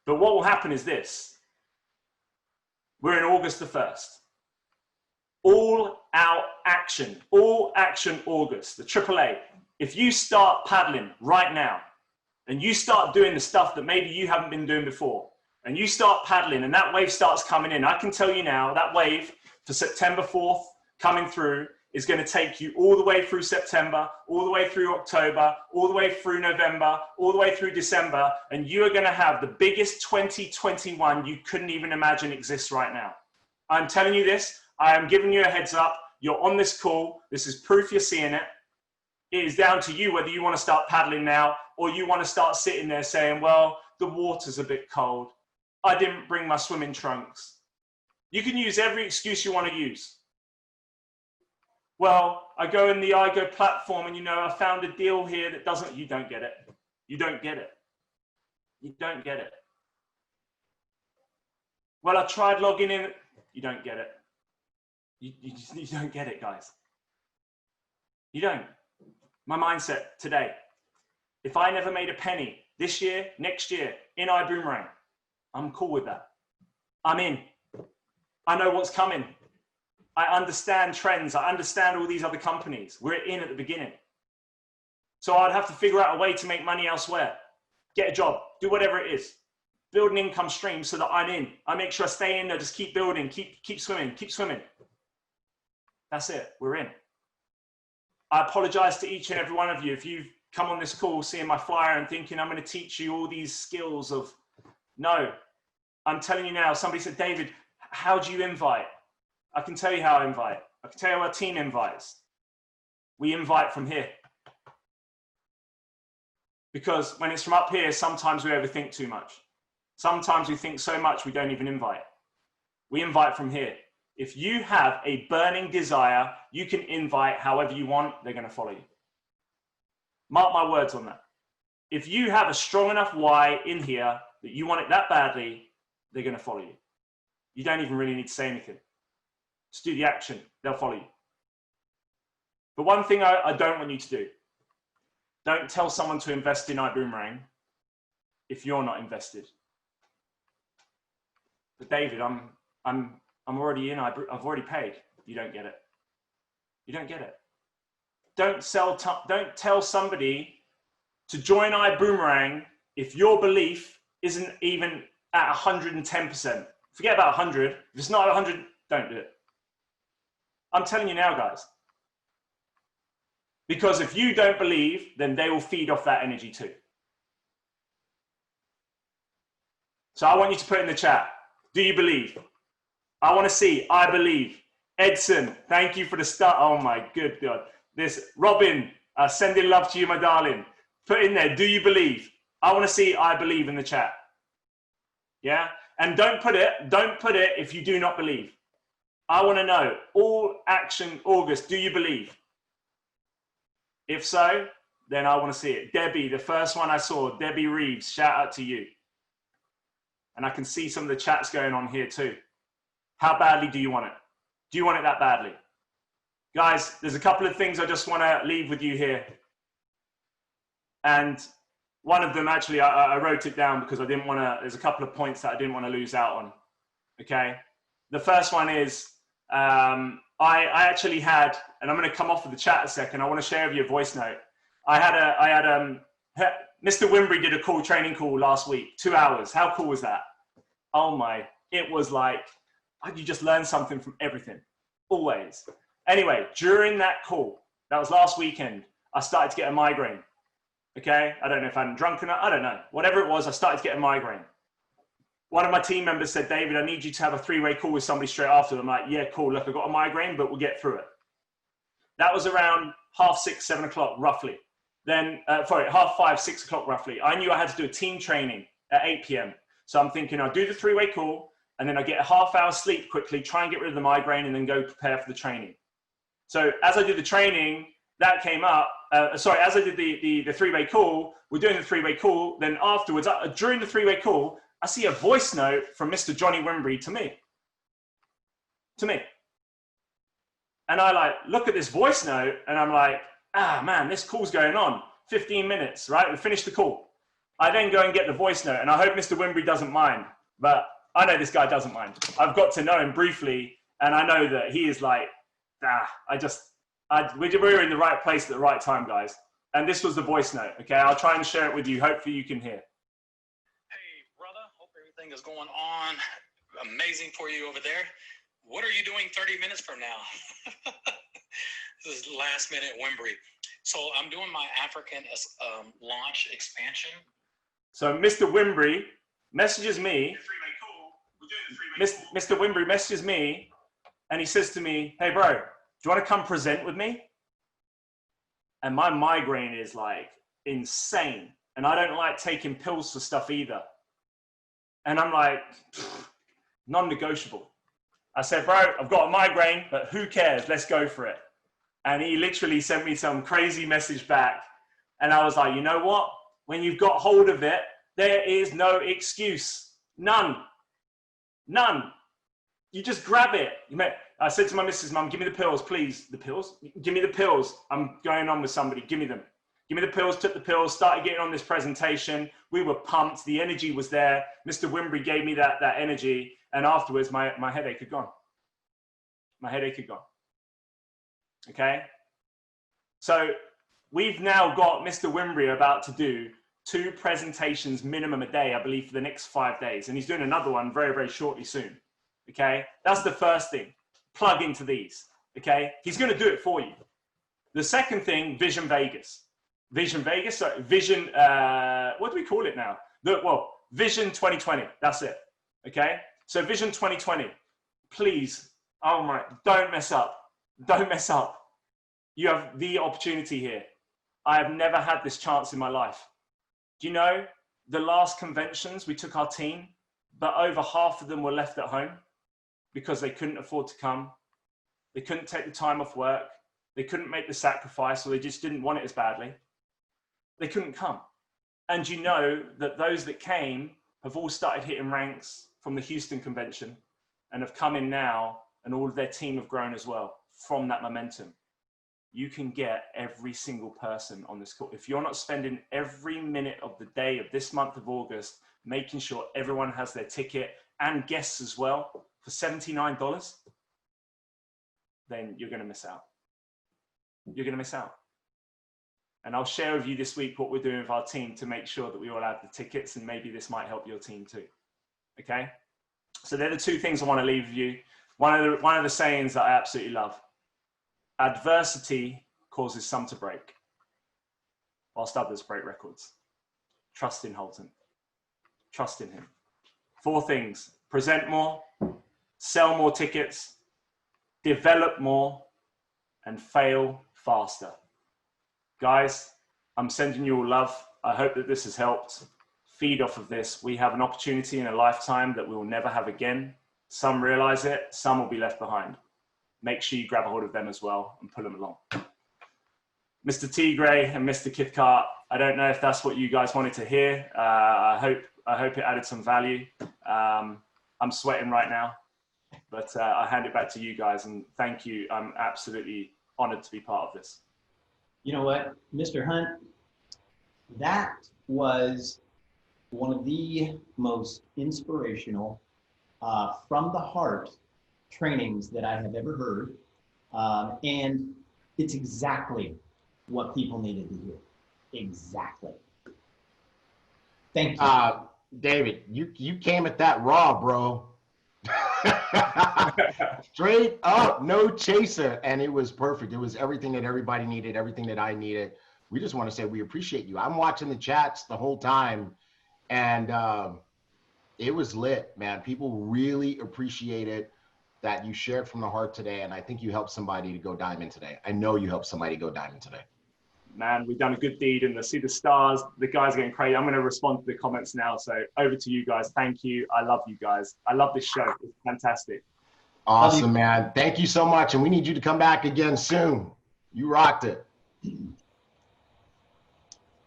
But what will happen is this. We're in August the 1st. All action August, the AAA. If you start paddling right now and you start doing the stuff that maybe you haven't been doing before, and you start paddling and that wave starts coming in, I can tell you now that wave for September 4th coming through is going to take you all the way through September, all the way through October, all the way through November, all the way through December, and you are going to have the biggest 2021 you couldn't even imagine exists right now. I'm telling you this. I am giving you a heads up. You're on this call. This is proof you're seeing it. It is down to you whether you want to start paddling now or you want to start sitting there saying, well, the water's a bit cold. I didn't bring my swimming trunks. You can use every excuse you want to use. Well, I go in the IGO platform and, I found a deal here that doesn't, you don't get it. You don't get it. You don't get it. Well, I tried logging in. You don't get it. You don't get it, guys. You don't. My mindset today, if I never made a penny this year, next year in Ibüümerang, I'm cool with that. I'm in. I know what's coming. I understand trends. I understand all these other companies. We're in at the beginning. So I'd have to figure out a way to make money elsewhere. Get a job, do whatever it is. Build an income stream so that I'm in. I make sure I stay in there, just keep building, keep swimming, keep swimming. That's it, we're in. I apologize to each and every one of you if you've come on this call seeing my flyer and thinking I'm going to teach you all these skills of, no, I'm telling you now. Somebody said, David, how do you invite? I can tell you how I invite. I can tell you how our team invites. We invite from here. Because when it's from up here, sometimes we overthink too much. Sometimes we think so much we don't even invite. We invite from here. If you have a burning desire, you can invite however you want, they're going to follow you. Mark my words on that. If you have a strong enough why in here that you want it that badly, they're going to follow you. You don't even really need to say anything. Just do the action, they'll follow you. But one thing I don't want you to do, don't tell someone to invest in Ibüümerang if you're not invested. But David, I'm already in, I've already paid. You don't get it. You don't get it. Don't tell somebody to join Ibüümerang if your belief isn't even at 110%. Forget about 100. If it's not 100, don't do it. I'm telling you now, guys. Because if you don't believe, then they will feed off that energy too. So I want you to put in the chat, do you believe? I want to see, I believe. Edson, thank you for the start. Oh my good God. This, Robin, sending love to you, my darling. Put in there, do you believe? I want to see, I believe in the chat. Yeah? And don't put it if you do not believe. I want to know, all action August, do you believe? If so, then I want to see it. Debbie, the first one I saw, Debbie Reeves, shout out to you. And I can see some of the chats going on here too. How badly do you want it? Do you want it that badly? Guys, there's a couple of things I just want to leave with you here. And one of them, actually, I wrote it down because I didn't want to, there's a couple of points that I didn't want to lose out on. Okay. The first one is, I actually had, and I'm going to come off of the chat a second. I want to share with you a voice note. Mr. Wimbury did a training call last week, 2 hours. How cool was that? Oh my, it was like, you just learn something from everything, always. Anyway, during that call, that was last weekend, I started to get a migraine. Okay, I don't know if I hadn't drunk enough, I don't know. Whatever it was, I started to get a migraine. One of my team members said, David, I need you to have a three-way call with somebody straight after. I'm like, yeah, cool, look, I've got a migraine, but we'll get through it. That was around 6:30, 7 o'clock, roughly. Then, 5:30, 6 o'clock, roughly. I knew I had to do a team training at 8 p.m. So I'm thinking I'll do the three-way call, and then I get a half-hour sleep quickly, try and get rid of the migraine, and then go prepare for the training. So as I did the training, that came up. As I did the three-way call, we're doing the three-way call. Then afterwards, during the three-way call, I see a voice note from Mr. Johnny Wimbury to me. And I look at this voice note, and I'm like, man, this call's going on. 15 minutes, right? We finish the call. I then go and get the voice note, and I hope Mr. Wimbury doesn't mind, but I know this guy doesn't mind. I've got to know him briefly, and I know that he is like, we're in the right place at the right time, guys. And this was the voice note, okay? I'll try and share it with you. Hopefully you can hear. Hey, brother, hope everything is going on amazing for you over there. What are you doing 30 minutes from now? This is last minute Wimbury. So I'm doing my African launch expansion. So Mr. Wimbury messages me. Mr. Wimbury messages me, and he says to me, "Hey, bro, do you want to come present with me?" And my migraine is like insane, and I don't like taking pills for stuff either. And I'm like, non-negotiable. I said, "Bro, I've got a migraine, but who cares? Let's go for it." And he literally sent me some crazy message back. And I was like, you know what? When you've got hold of it, there is no excuse. None. None. You just grab it. I said to my missus, "Mum, give me the pills, please." "The pills? Give me the pills. I'm going on with somebody. Give me them." Give me the pills, took the pills, started getting on this presentation. We were pumped. The energy was there. Mr. Wimbury gave me that energy. And afterwards, my headache had gone. My headache had gone. Okay? So we've now got Mr. Wimbury about to do 2 presentations minimum a day, I believe, for the next 5 days. And he's doing another one very, very shortly soon. Okay? That's the first thing. Plug into these. Okay? He's going to do it for you. The second thing, Vision Vegas. Vision Vegas, sorry, Vision, what do we call it now? Vision 2020, that's it, okay? So Vision 2020, please, oh my, don't mess up. Don't mess up. You have the opportunity here. I have never had this chance in my life. Do you know, the last conventions, we took our team, but over half of them were left at home because they couldn't afford to come. They couldn't take the time off work. They couldn't make the sacrifice, or they just didn't want it as badly. They couldn't come. And you know that those that came have all started hitting ranks from the Houston convention and have come in now, and all of their team have grown as well from that momentum. You can get every single person on this call. If you're not spending every minute of the day of this month of August, making sure everyone has their ticket and guests as well for $79, then you're going to miss out. You're going to miss out. And I'll share with you this week what we're doing with our team to make sure that we all have the tickets, and maybe this might help your team too. Okay? So they're the 2 things I want to leave with you. One of the sayings that I absolutely love: adversity causes some to break, whilst others break records. Trust in Holton. Trust in him. 4 things: present more, sell more tickets, develop more, and fail faster. Guys, I'm sending you all love. I hope that this has helped. Feed off of this. We have an opportunity in a lifetime that we will never have again. Some realize it, some will be left behind. Make sure you grab a hold of them as well and pull them along. Mr. T. Gray and Mr. Kithcart, I don't know if that's what you guys wanted to hear. I hope it added some value. I'm sweating right now, but I hand it back to you guys, and thank you. I'm absolutely honored to be part of this. You know what, Mr. Hunt, that was one of the most inspirational, from the heart trainings that I have ever heard. And it's exactly what people needed to hear. Exactly. Thank you. David, you came at that raw, bro. Straight up, no chaser, and it was perfect. It was everything that everybody needed, everything that I needed. We just want to say we appreciate you. I'm watching the chats the whole time, and it was lit, man. People really appreciated that you shared from the heart today, and I think you helped somebody to go diamond today. I know you helped somebody go diamond today. Man, we've done a good deed, and I see the stars. The guys are getting crazy. I'm going to respond to the comments now. So over to you guys. Thank you. I love you guys. I love this show. It's fantastic. Awesome, man. Thank you so much. And we need you to come back again soon. You rocked it.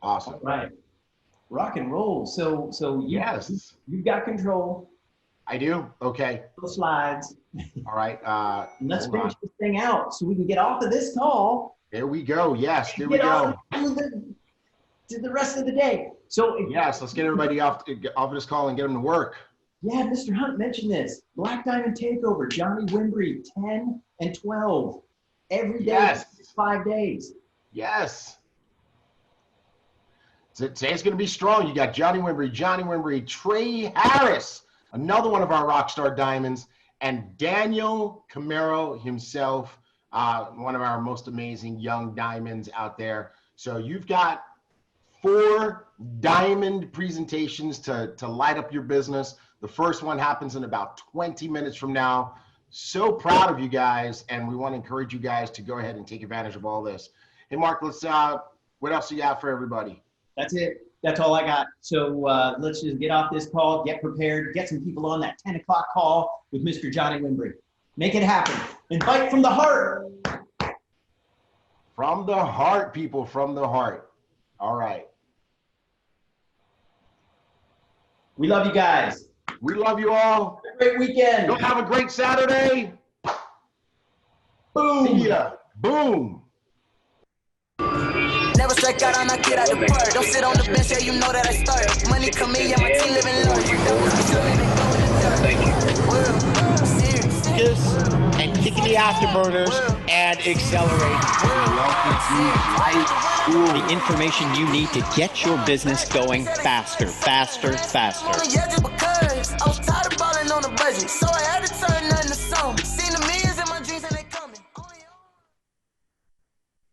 Awesome. All right. Rock and roll. So yes, you've got control. I do. Okay. The slides. All right. Let's finish this thing out so we can get off of this call. There we go. Yes, there we go. to the rest of the day. So Yes, let's get everybody off this call and get them to work. yeah, Mr. Hunt mentioned this. Black Diamond Takeover, Johnny Wimbry, 10 and 12. Every day, Yes. 5 days. Yes. So today's going to be strong. You got Johnny Wimbry, Trey Harris, another one of our Rockstar Diamonds, and Daniel Camaro himself, one of our most amazing young diamonds out there. So you've got 4 diamond presentations to light up your business. The first one happens in about 20 minutes from now. So proud of you guys, and we want to encourage you guys to go ahead and take advantage of all this. Hey, Mark, let's what else do you got for everybody? That's it. That's all I got. So let's just get off this call, get prepared, get some people on that 10 o'clock call with Mr. Johnny Wimbry. Make it happen. Invite from the heart. From the heart, people, from the heart. All right. We love you guys. We love you all. Have a great weekend. Go have a great Saturday. Boom. See ya. Boom. Never strike out on a kid out the park. Don't sit on the bench, yeah, you know that I start. Money come in, yeah, my team living large. Focus and kicking the afterburners and accelerate. The information you need to get your business going faster, faster, faster. Yeah, just because I was tired of balling on the budget. So